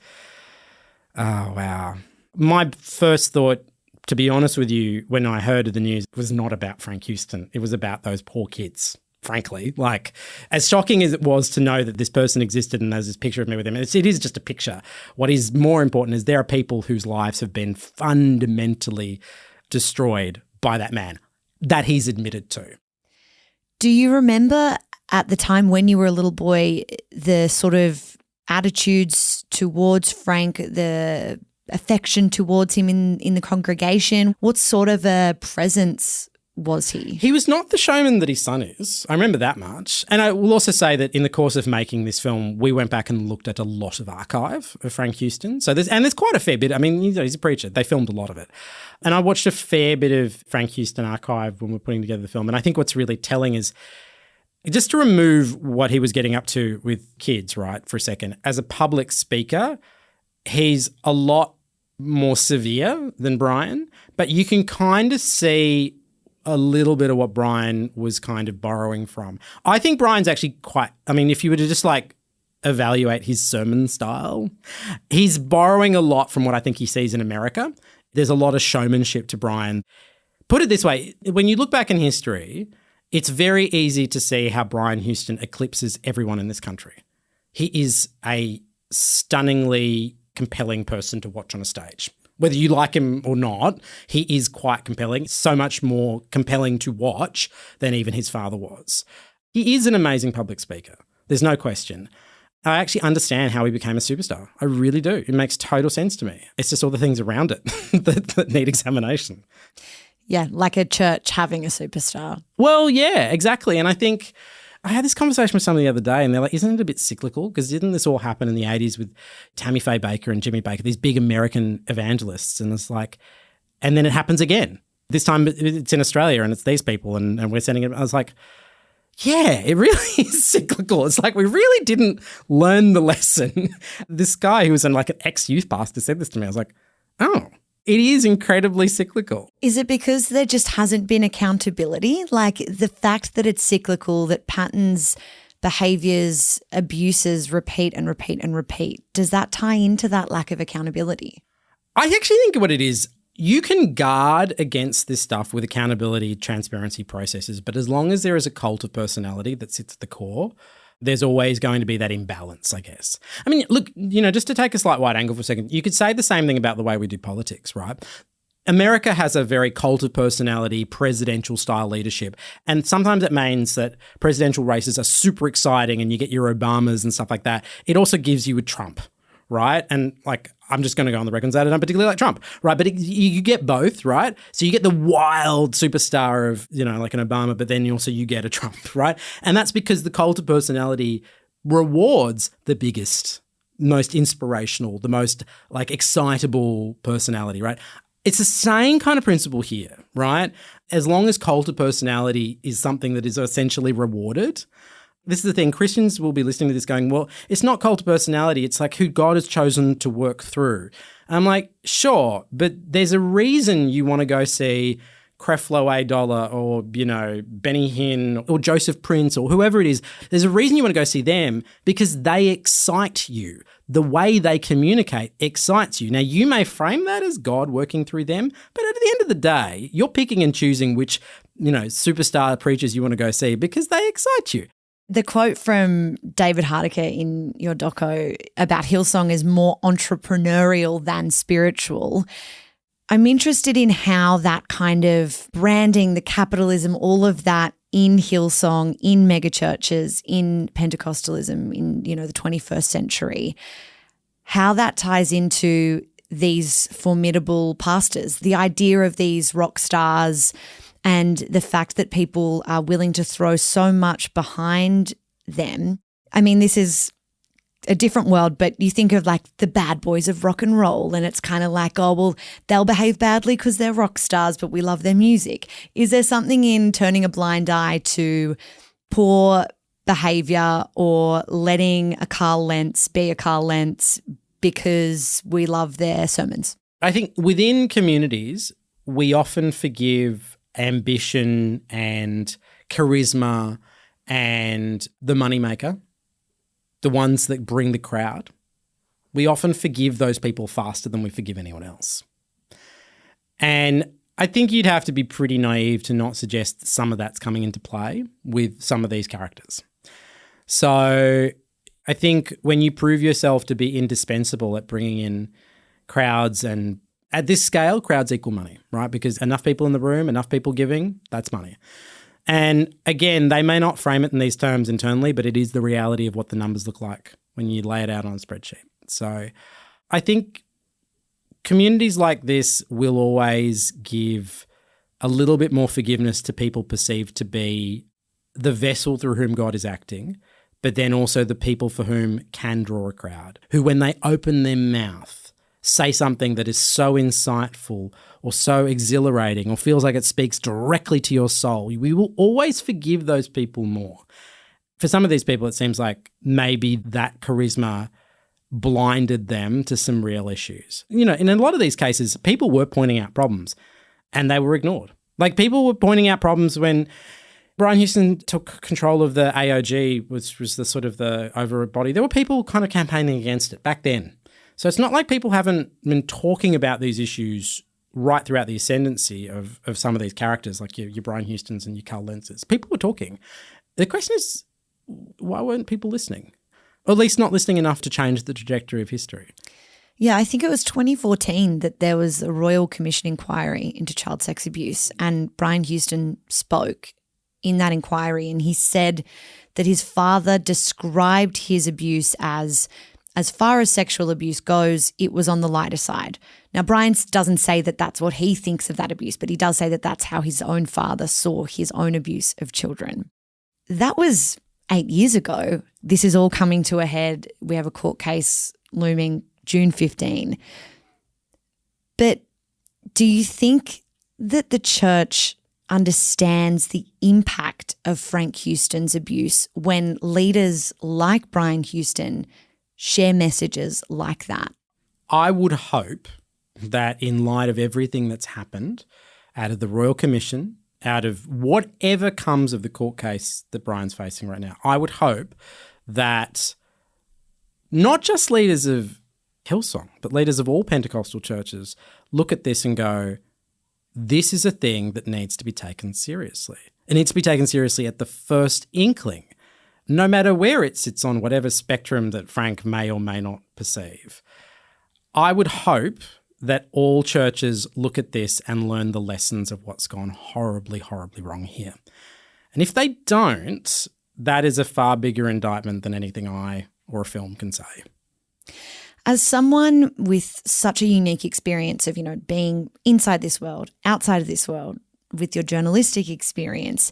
oh, wow. My first thought, to be honest with you, when I heard of the news, was not about Frank Houston. It was about those poor kids, frankly. Like, as shocking as it was to know that this person existed and there's this picture of me with him, it is just a picture. What is more important is there are people whose lives have been fundamentally destroyed by that man that he's admitted to. Do you remember at the time when you were a little boy, the sort of attitudes towards Frank, the affection towards him in the congregation? What sort of a presence was he? He was not the showman that his son is. I remember that much. And I will also say that in the course of making this film, we went back and looked at a lot of archive of Frank Houston. So there's quite a fair bit. I mean, he's a preacher. They filmed a lot of it. And I watched a fair bit of Frank Houston archive when we're putting together the film. And I think what's really telling is, just to remove what he was getting up to with kids, right, for a second, as a public speaker, he's a lot more severe than Brian, but you can kind of see a little bit of what Brian was kind of borrowing from. I think Brian's actually quite, I mean, if you were to just like evaluate his sermon style, he's borrowing a lot from what I think he sees in America. There's a lot of showmanship to Brian. Put it this way, when you look back in history, it's very easy to see how Brian Houston eclipses everyone in this country. He is a stunningly compelling person to watch on a stage. Whether you like him or not, he is quite compelling, so much more compelling to watch than even his father was. He is an amazing public speaker. There's no question. I actually understand how he became a superstar. I really do. It makes total sense to me. It's just all the things around it that need examination. Yeah, like a church having a superstar. Well, yeah, exactly. And I think I had this conversation with somebody the other day and they're like, isn't it a bit cyclical? Because didn't this all happen in the 80s with Tammy Faye Baker and Jimmy Baker, these big American evangelists? And it's like, and then it happens again. This time it's in Australia and it's these people and we're sending it. I was like, yeah, it really is cyclical. It's like we really didn't learn the lesson. This guy who was like an ex-youth pastor said this to me. I was like, oh, it is incredibly cyclical. Is it because there just hasn't been accountability? Like the fact that it's cyclical, that patterns, behaviours, abuses repeat and repeat and repeat, does that tie into that lack of accountability? I actually think what it is, you can guard against this stuff with accountability, transparency processes, but as long as there is a cult of personality that sits at the core, there's always going to be that imbalance, I guess. I mean, look, just to take a slight wide angle for a second, you could say the same thing about the way we do politics, right? America has a very cult of personality, presidential style leadership. And sometimes it means that presidential races are super exciting and you get your Obamas and stuff like that. It also gives you a Trump, right? And like, I'm just going to go on the record and say I don't particularly like Trump, right? But you get both, right? So you get the wild superstar of, like an Obama, but then you get a Trump, right? And that's because the cult of personality rewards the biggest, most inspirational, the most like excitable personality, right? It's the same kind of principle here, right? As long as cult of personality is something that is essentially rewarded. This is the thing, Christians will be listening to this going, well, it's not cult of personality, it's like who God has chosen to work through. And I'm like, sure, but there's a reason you want to go see Creflo A. Dollar or, Benny Hinn or Joseph Prince or whoever it is. There's a reason you want to go see them because they excite you. The way they communicate excites you. Now, you may frame that as God working through them, but at the end of the day, you're picking and choosing which, superstar preachers you want to go see because they excite you. The quote from David Hardiker in your doco about Hillsong is more entrepreneurial than spiritual. I'm interested in how that kind of branding, the capitalism, all of that in Hillsong, in megachurches, in Pentecostalism, in, the 21st century, how that ties into these formidable pastors, the idea of these rock stars and the fact that people are willing to throw so much behind them. I mean, this is a different world, but you think of like the bad boys of rock and roll and it's kind of like, oh, well, they'll behave badly because they're rock stars, but we love their music. Is there something in turning a blind eye to poor behaviour or letting a Carl Lentz be a Carl Lentz because we love their sermons? I think within communities, we often forgive ambition and charisma and the moneymaker, the ones that bring the crowd. We often forgive those people faster than we forgive anyone else. And I think you'd have to be pretty naive to not suggest that some of that's coming into play with some of these characters. So I think when you prove yourself to be indispensable at bringing in crowds, and at this scale, crowds equal money, right? Because enough people in the room, enough people giving, that's money. And again, they may not frame it in these terms internally, but it is the reality of what the numbers look like when you lay it out on a spreadsheet. So I think communities like this will always give a little bit more forgiveness to people perceived to be the vessel through whom God is acting, but then also the people for whom can draw a crowd, who when they open their mouth say something that is so insightful or so exhilarating or feels like it speaks directly to your soul, we will always forgive those people more. For some of these people, it seems like maybe that charisma blinded them to some real issues. In a lot of these cases, people were pointing out problems and they were ignored. Like people were pointing out problems when Brian Houston took control of the AOG, which was the sort of the overall body. There were people kind of campaigning against it back then. So it's not like people haven't been talking about these issues right throughout the ascendancy of some of these characters, like your Brian Houstons and your Carl Lentzes. People were talking. The question is, why weren't people listening? Or at least not listening enough to change the trajectory of history. Yeah, I think it was 2014 that there was a Royal Commission inquiry into child sex abuse, and Brian Houston spoke in that inquiry, and he said that his father described his abuse as far as sexual abuse goes, it was on the lighter side. Now, Brian doesn't say that that's what he thinks of that abuse, but he does say that that's how his own father saw his own abuse of children. That was 8 years ago. This is all coming to a head. We have a court case looming June 15. But do you think that the church understands the impact of Frank Houston's abuse when leaders like Brian Houston share messages like that? I would hope that in light of everything that's happened out of the Royal Commission, out of whatever comes of the court case that Brian's facing right now, I would hope that not just leaders of Hillsong, but leaders of all Pentecostal churches look at this and go, this is a thing that needs to be taken seriously. It needs to be taken seriously at the first inkling, no matter where it sits on whatever spectrum that Frank may or may not perceive. I would hope that all churches look at this and learn the lessons of what's gone horribly, horribly wrong here. And if they don't, that is a far bigger indictment than anything I or a film can say. As someone with such a unique experience of, being inside this world, outside of this world, with your journalistic experience,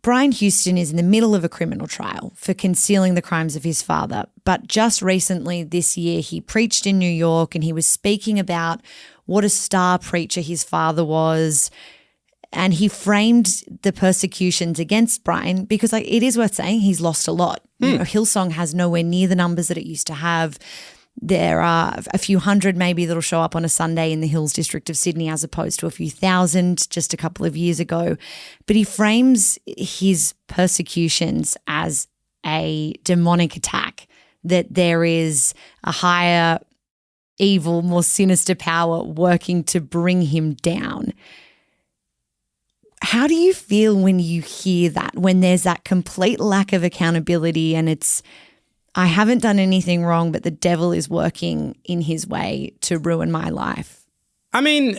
Brian Houston is in the middle of a criminal trial for concealing the crimes of his father. But just recently this year, he preached in New York and he was speaking about what a star preacher his father was. And he framed the persecutions against Brian because it is worth saying he's lost a lot. You know, Hillsong has nowhere near the numbers that it used to have. There are a few hundred maybe that'll show up on a Sunday in the Hills district of Sydney as opposed to a few thousand just a couple of years ago. But he frames his persecutions as a demonic attack, that there is a higher, evil, more sinister power working to bring him down. How do you feel when you hear that, when there's that complete lack of accountability and it's, I haven't done anything wrong, but the devil is working in his way to ruin my life? I mean,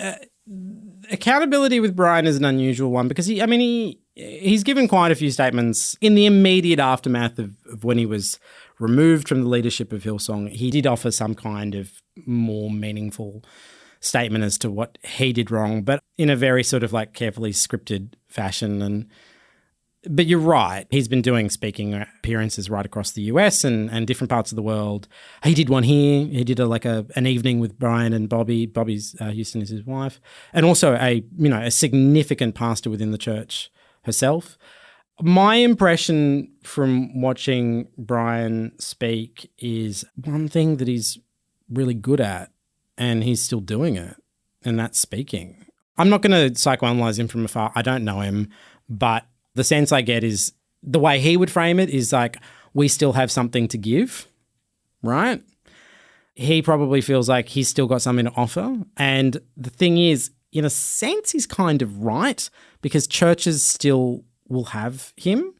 accountability with Brian is an unusual one because he's given quite a few statements in the immediate aftermath of when he was removed from the leadership of Hillsong. He did offer some kind of more meaningful statement as to what he did wrong, but in a very sort of like carefully scripted fashion. But you're right. He's been doing speaking appearances right across the US and different parts of the world. He did one here. He did an evening with Brian and Bobby. Bobby's Houston is his wife, and also a significant pastor within the church herself. My impression from watching Brian speak is one thing that he's really good at, and he's still doing it, and that's speaking. I'm not going to psychoanalyze him from afar. I don't know him, but the sense I get is the way he would frame it is like, we still have something to give, right? He probably feels like he's still got something to offer. And the thing is, in a sense, he's kind of right because churches still will have him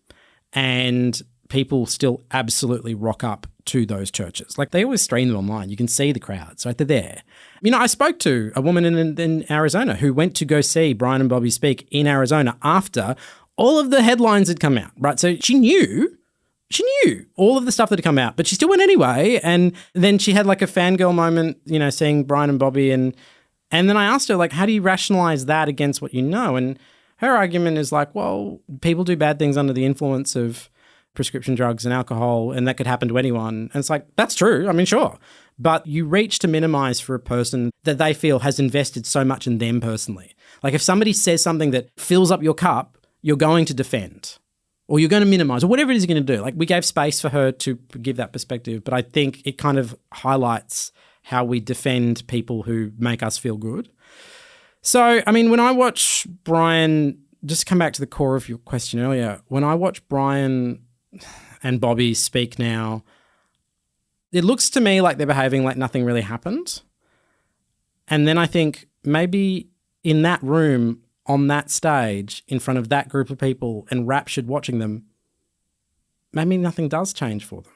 and people still absolutely rock up to those churches. Like they always stream them online. You can see the crowds, right? They're there. I spoke to a woman in Arizona who went to go see Brian and Bobby speak in Arizona after all of the headlines had come out, right? So she knew all of the stuff that had come out, but she still went anyway. And then she had like a fangirl moment, seeing Brian and Bobby. And then I asked her, like, how do you rationalize that against what you know? And her argument is like, well, people do bad things under the influence of prescription drugs and alcohol, and that could happen to anyone. And it's like, that's true. I mean, sure. But you reach to minimize for a person that they feel has invested so much in them personally. Like if somebody says something that fills up your cup, you're going to defend or you're going to minimize or whatever it is you're going to do. Like we gave space for her to give that perspective, but I think it kind of highlights how we defend people who make us feel good. So, when I watch Brian, just to come back to the core of your question earlier, when I watch Brian and Bobby speak now, it looks to me like they're behaving like nothing really happened. And then I think maybe in that room, on that stage, in front of that group of people, enraptured watching them, maybe nothing does change for them.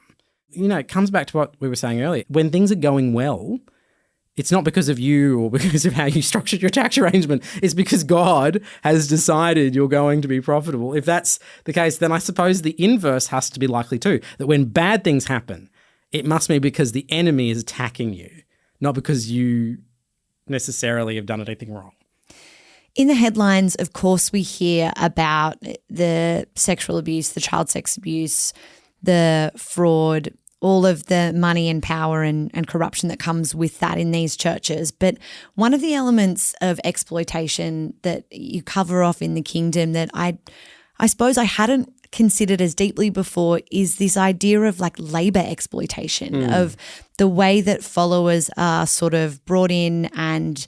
It comes back to what we were saying earlier. When things are going well, it's not because of you or because of how you structured your tax arrangement. It's because God has decided you're going to be profitable. If that's the case, then I suppose the inverse has to be likely too, that when bad things happen, it must be because the enemy is attacking you, not because you necessarily have done anything wrong. In the headlines, of course, we hear about the sexual abuse, the child sex abuse, the fraud, all of the money and power and corruption that comes with that in these churches. But one of the elements of exploitation that you cover off in the kingdom that I suppose I hadn't considered as deeply before is this idea of like labor exploitation, of the way that followers are sort of brought in and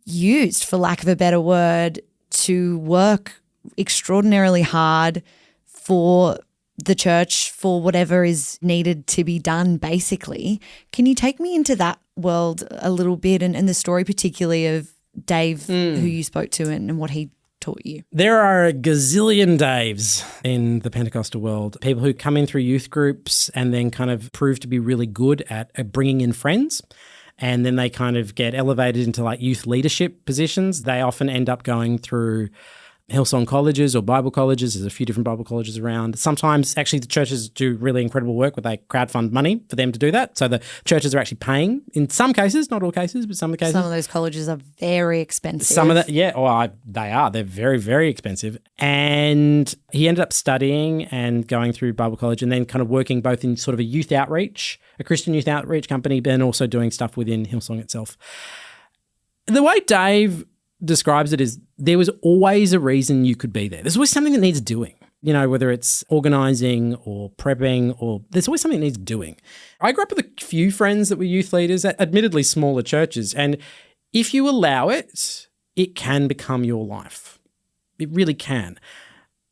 used, for lack of a better word, to work extraordinarily hard for the church, for whatever is needed to be done, basically. Can you take me into that world a little bit and the story particularly of Dave, who you spoke to and what he taught you? There are a gazillion Daves in the Pentecostal world, people who come in through youth groups and then kind of prove to be really good at bringing in friends. And then they kind of get elevated into like youth leadership positions. They often end up going through Hillsong colleges or Bible colleges. There's a few different Bible colleges around. Sometimes actually the churches do really incredible work where they crowdfund money for them to do that. So the churches are actually paying in some cases, not all cases, but some of the cases. Some of those colleges are very expensive. Some of that, yeah, they are. They're very, very expensive. And he ended up studying and going through Bible college and then kind of working both in sort of a youth outreach, a Christian youth outreach company, but then also doing stuff within Hillsong itself. The way Dave describes it is there was always a reason you could be there. There's always something that needs doing, you know, whether it's organising or prepping, or there's always something that needs doing. I grew up with a few friends that were youth leaders at admittedly smaller churches, and if you allow it, it can become your life. It really can.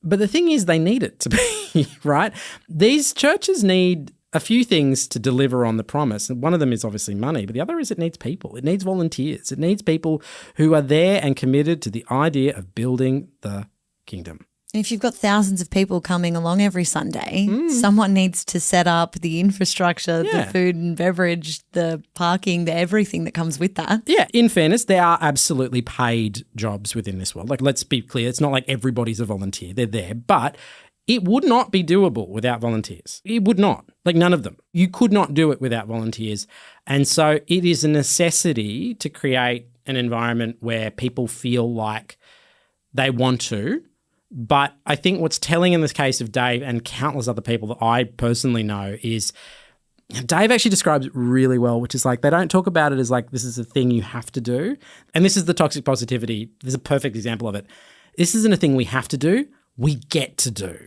But the thing is, they need it to be, right? These churches need a few things to deliver on the promise. And one of them is obviously money, but the other is it needs people. It needs volunteers. It needs people who are there and committed to the idea of building the kingdom. And if you've got thousands of people coming along every Sunday, someone needs to set up the infrastructure, the food and beverage, the parking, the everything that comes with that. Yeah, in fairness, there are absolutely paid jobs within this world. Like, let's be clear, it's not like everybody's a volunteer. They're there, but it would not be doable without volunteers. It would not. Like, none of them. You could not do it without volunteers. And so it is a necessity to create an environment where people feel like they want to. But I think what's telling in this case of Dave and countless other people that I personally know is Dave actually describes it really well, which is like they don't talk about it as like this is a thing you have to do. And this is the toxic positivity. There's a perfect example of it. This isn't a thing we have to do. We get to do.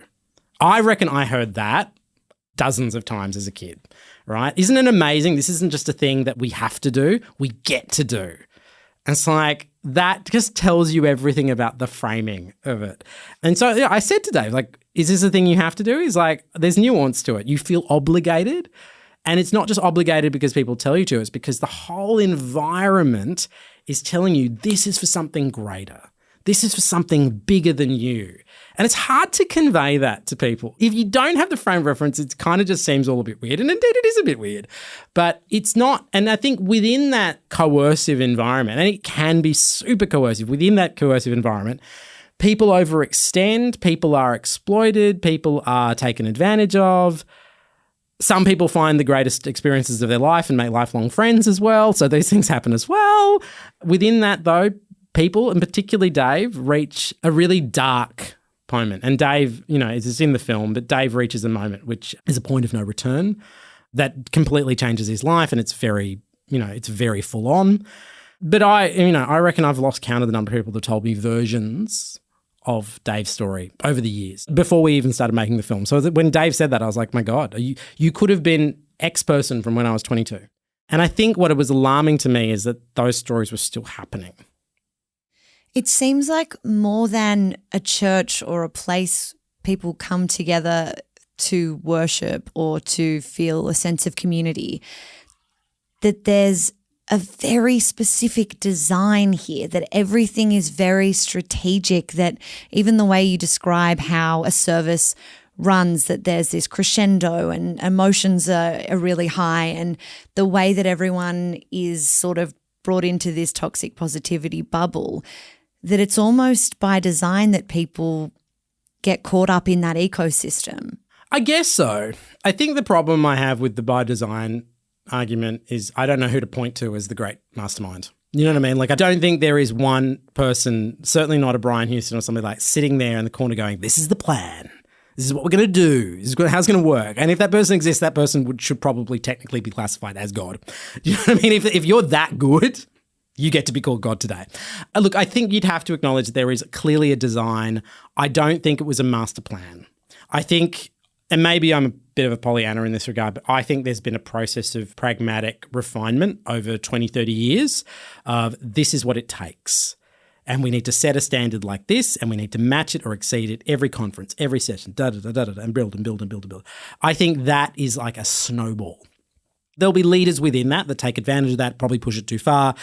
I reckon I heard that dozens of times as a kid, right? Isn't it amazing? This isn't just a thing that we have to do. We get to do. And it's like that just tells you everything about the framing of it. And so I said to Dave, like, is this a thing you have to do? He's like, there's nuance to it. You feel obligated. And it's not just obligated because people tell you to. It's because the whole environment is telling you this is for something greater. This is for something bigger than you. And it's hard to convey that to people. If you don't have the frame of reference, it kind of just seems all a bit weird. And indeed it is a bit weird. But it's not. And I think within that coercive environment, and it can be super coercive, within that coercive environment, people overextend, people are exploited, people are taken advantage of. Some people find the greatest experiences of their life and make lifelong friends as well. So these things happen as well. Within that, though, people, and particularly Dave, reach a really dark moment. And Dave, you know, it's in the film, but Dave reaches a moment which is a point of no return that completely changes his life, and it's very, you know, it's very full on. But I reckon I've lost count of the number of people that told me versions of Dave's story over the years before we even started making the film. So when Dave said that, I was like, my God, you could have been X person from when I was 22. And I think what it was alarming to me is that those stories were still happening. It seems like more than a church or a place people come together to worship or to feel a sense of community, that there's a very specific design here, that everything is very strategic, that even the way you describe how a service runs, that there's this crescendo and emotions are really high, and the way that everyone is sort of brought into this toxic positivity bubble, that it's almost by design that people get caught up in that ecosystem. I guess so. I think the problem I have with the by design argument is I don't know who to point to as the great mastermind. You know what I mean? Like, I don't think there is one person, certainly not a Brian Houston or somebody like, sitting there in the corner going, this is the plan. This is what we're going to do. This is how it's going to work. And if that person exists, that person should probably technically be classified as God. Do you know what I mean? If you're that good, you get to be called God today. Look, I think you'd have to acknowledge that there is clearly a design. I don't think it was a master plan. I think, and maybe I'm a bit of a Pollyanna in this regard, but I think there's been a process of pragmatic refinement over 20, 30 years of this is what it takes. And we need to set a standard like this, and we need to match it or exceed it every conference, every session, and build and build and build and build. I think that is like a snowball. There'll be leaders within that take advantage of that, probably push it too far.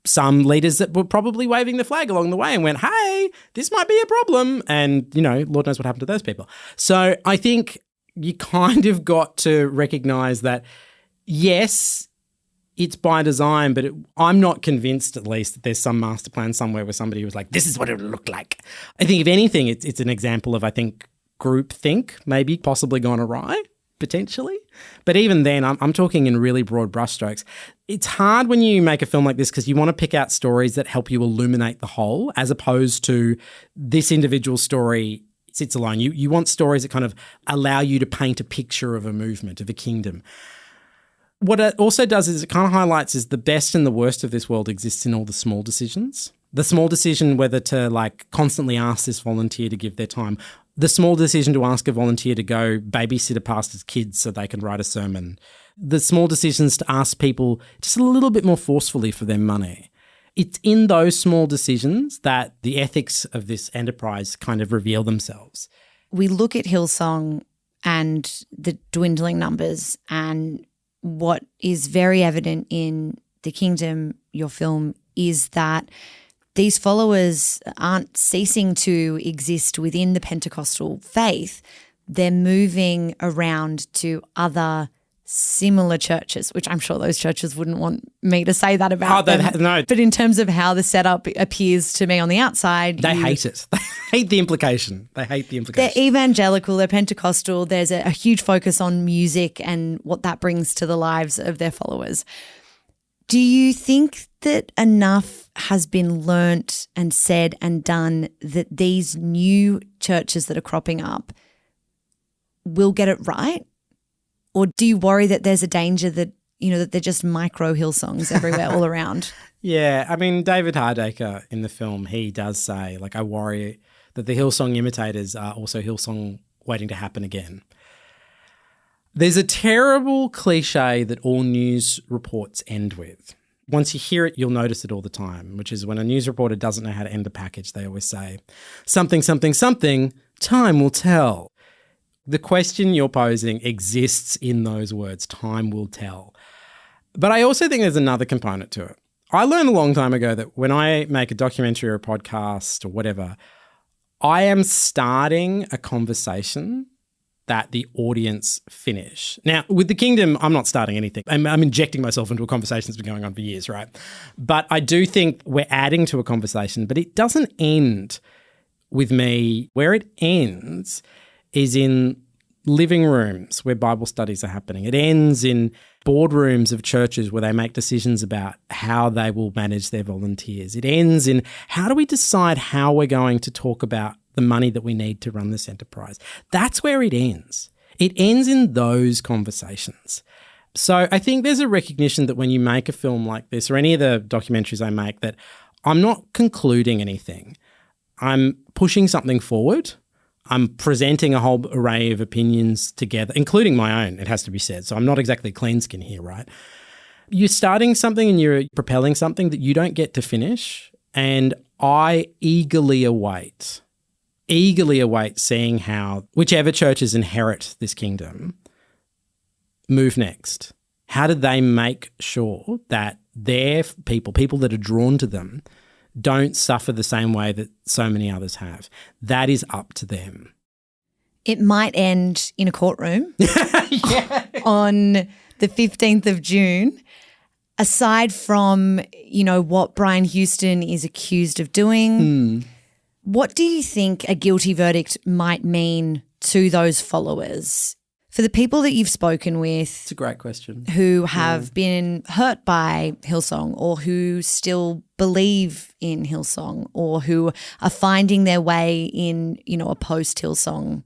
Some leaders that were probably waving the flag along the way and went, hey, this might be a problem. And, you know, Lord knows what happened to those people. So I think you kind of got to recognise that, yes, it's by design, but I'm not convinced, at least, that there's some master plan somewhere where somebody was like, this is what it would look like. I think, if anything, it's an example of, I think, groupthink maybe possibly gone awry, potentially. But even then, I'm talking in really broad brushstrokes. It's hard when you make a film like this because you want to pick out stories that help you illuminate the whole, as opposed to this individual story sits alone. You want stories that kind of allow you to paint a picture of a movement, of a kingdom. What it also does is it kind of highlights is the best and the worst of this world exists in all the small decisions. The small decision whether to constantly ask this volunteer to give their time. The small decision to ask a volunteer to go babysit a pastor's kids so they can write a sermon. The small decisions to ask people just a little bit more forcefully for their money. It's in those small decisions that the ethics of this enterprise kind of reveal themselves. We look at Hillsong and the dwindling numbers, and what is very evident in The Kingdom, your film, is that these followers aren't ceasing to exist within the Pentecostal faith. They're moving around to other similar churches, which I'm sure those churches wouldn't want me to say that about them. No. But in terms of how the setup appears to me on the outside, they hate it. They hate the implication. They're evangelical, they're Pentecostal. There's a huge focus on music and what that brings to the lives of their followers. Do you think that enough has been learnt and said and done that these new churches that are cropping up will get it right? Or do you worry that there's a danger that, that they're just micro Hillsongs everywhere all around? Yeah, I mean, David Hardacre in the film, he does say, I worry that the Hillsong imitators are also Hillsong waiting to happen again. There's a terrible cliche that all news reports end with. Once you hear it, you'll notice it all the time, which is when a news reporter doesn't know how to end a package, they always say, something, something, something, time will tell. The question you're posing exists in those words, time will tell. But I also think there's another component to it. I learned a long time ago that when I make a documentary or a podcast or whatever, I am starting a conversation that the audience finish. Now, with The Kingdom, I'm not starting anything. I'm injecting myself into a conversation that's been going on for years, right? But I do think we're adding to a conversation, but it doesn't end with me. Where it ends is in living rooms where Bible studies are happening. It ends in boardrooms of churches where they make decisions about how they will manage their volunteers. It ends in how do we decide how we're going to talk about the money that we need to run this enterprise. That's where it ends. It ends in those conversations. So I think there's a recognition that when you make a film like this or any of the documentaries I make, that I'm not concluding anything. I'm pushing something forward. I'm presenting a whole array of opinions together, including my own, it has to be said. So I'm not exactly clean skin here, right? You're starting something and you're propelling something that you don't get to finish. And I eagerly await seeing how whichever churches inherit this kingdom move next. How do they make sure that their people that are drawn to them, don't suffer the same way that so many others have? That is up to them. It might end in a courtroom on the 15th of June. Aside from, what Brian Houston is accused of doing, what do you think a guilty verdict might mean to those followers? For the people that you've spoken with, it's a great question, who have been hurt by Hillsong or who still believe in Hillsong or who are finding their way in, a post-Hillsong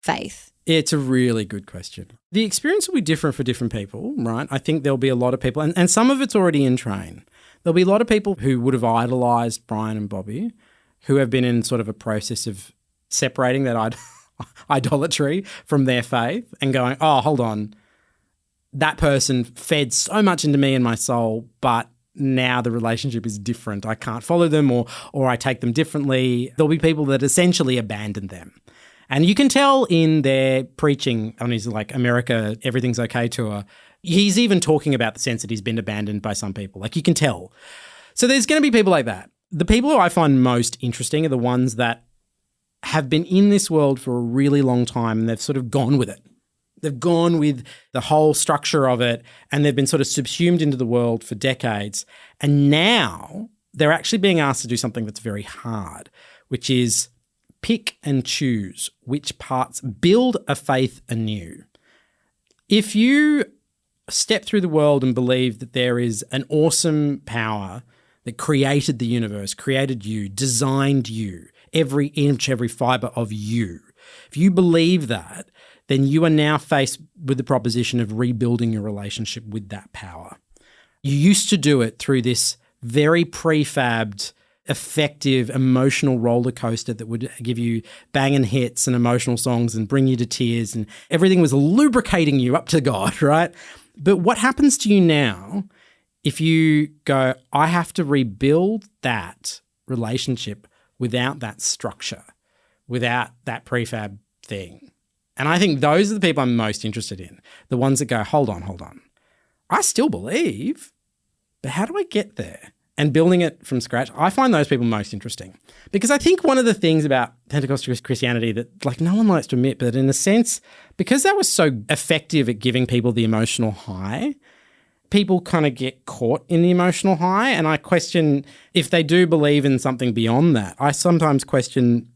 faith? It's a really good question. The experience will be different for different people, right? I think there'll be a lot of people, and some of it's already in train. There'll be a lot of people who would have idolised Brian and Bobby, who have been in sort of a process of separating that idolatry from their faith and going, oh, hold on, that person fed so much into me and my soul, but now the relationship is different. I can't follow them or I take them differently. There'll be people that essentially abandon them. And you can tell in their preaching on his America, Everything's Okay tour, he's even talking about the sense that he's been abandoned by some people. You can tell. So there's going to be people like that. The people who I find most interesting are the ones that have been in this world for a really long time and they've sort of gone with it. They've gone with the whole structure of it and they've been sort of subsumed into the world for decades. And now they're actually being asked to do something that's very hard, which is pick and choose which parts, build a faith anew. If you step through the world and believe that there is an awesome power that created the universe, created you, designed you, every inch, every fiber of you, if you believe that, then you are now faced with the proposition of rebuilding your relationship with that power. You used to do it through this very prefabbed, effective, emotional roller coaster that would give you banging hits and emotional songs and bring you to tears, and everything was lubricating you up to God, right? But what happens to you now if you go, I have to rebuild that relationship without that structure, without that prefab thing? And I think those are the people I'm most interested in, the ones that go, hold on. I still believe, but how do I get there? And building it from scratch, I find those people most interesting. Because I think one of the things about Pentecostal Christianity that like no one likes to admit, but in a sense, because that was so effective at giving people the emotional high, people kind of get caught in the emotional high. And I question if they do believe in something beyond that. I sometimes question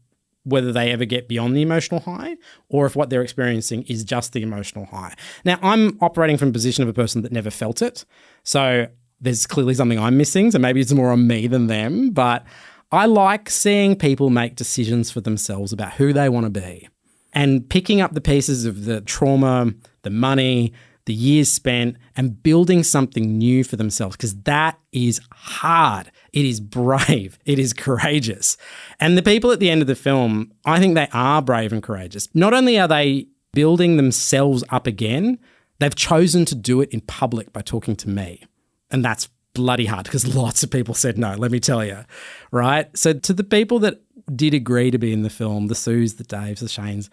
whether they ever get beyond the emotional high or if what they're experiencing is just the emotional high. Now, I'm operating from a position of a person that never felt it. So there's clearly something I'm missing, so maybe it's more on me than them, but I like seeing people make decisions for themselves about who they want to be and picking up the pieces of the trauma, the money, the years spent and building something new for themselves, because that is hard. It is brave. It is courageous. And the people at the end of the film, I think they are brave and courageous. Not only are they building themselves up again, they've chosen to do it in public by talking to me. And that's bloody hard because lots of people said no, let me tell you, right? So to the people that did agree to be in the film, the Sues, the Daves, the Shanes,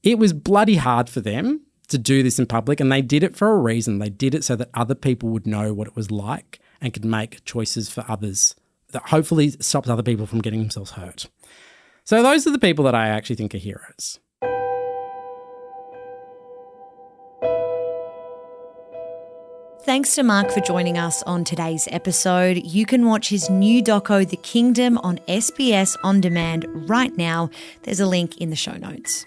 it was bloody hard for them to do this in public, and they did it for a reason. They did it so that other people would know what it was like and could make choices for others that hopefully stops other people from getting themselves hurt. So those are the people that I actually think are heroes. Thanks to Marc for joining us on today's episode. You can watch his new doco, The Kingdom, on SBS On Demand right now. There's a link in the show notes.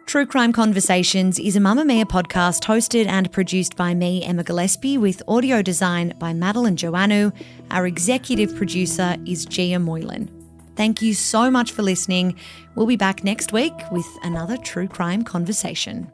True Crime Conversations is a Mamamia podcast hosted and produced by me, Emma Gillespie, with audio design by Madeline Joannou. Our executive producer is Gia Moylan. Thank you so much for listening. We'll be back next week with another True Crime Conversation.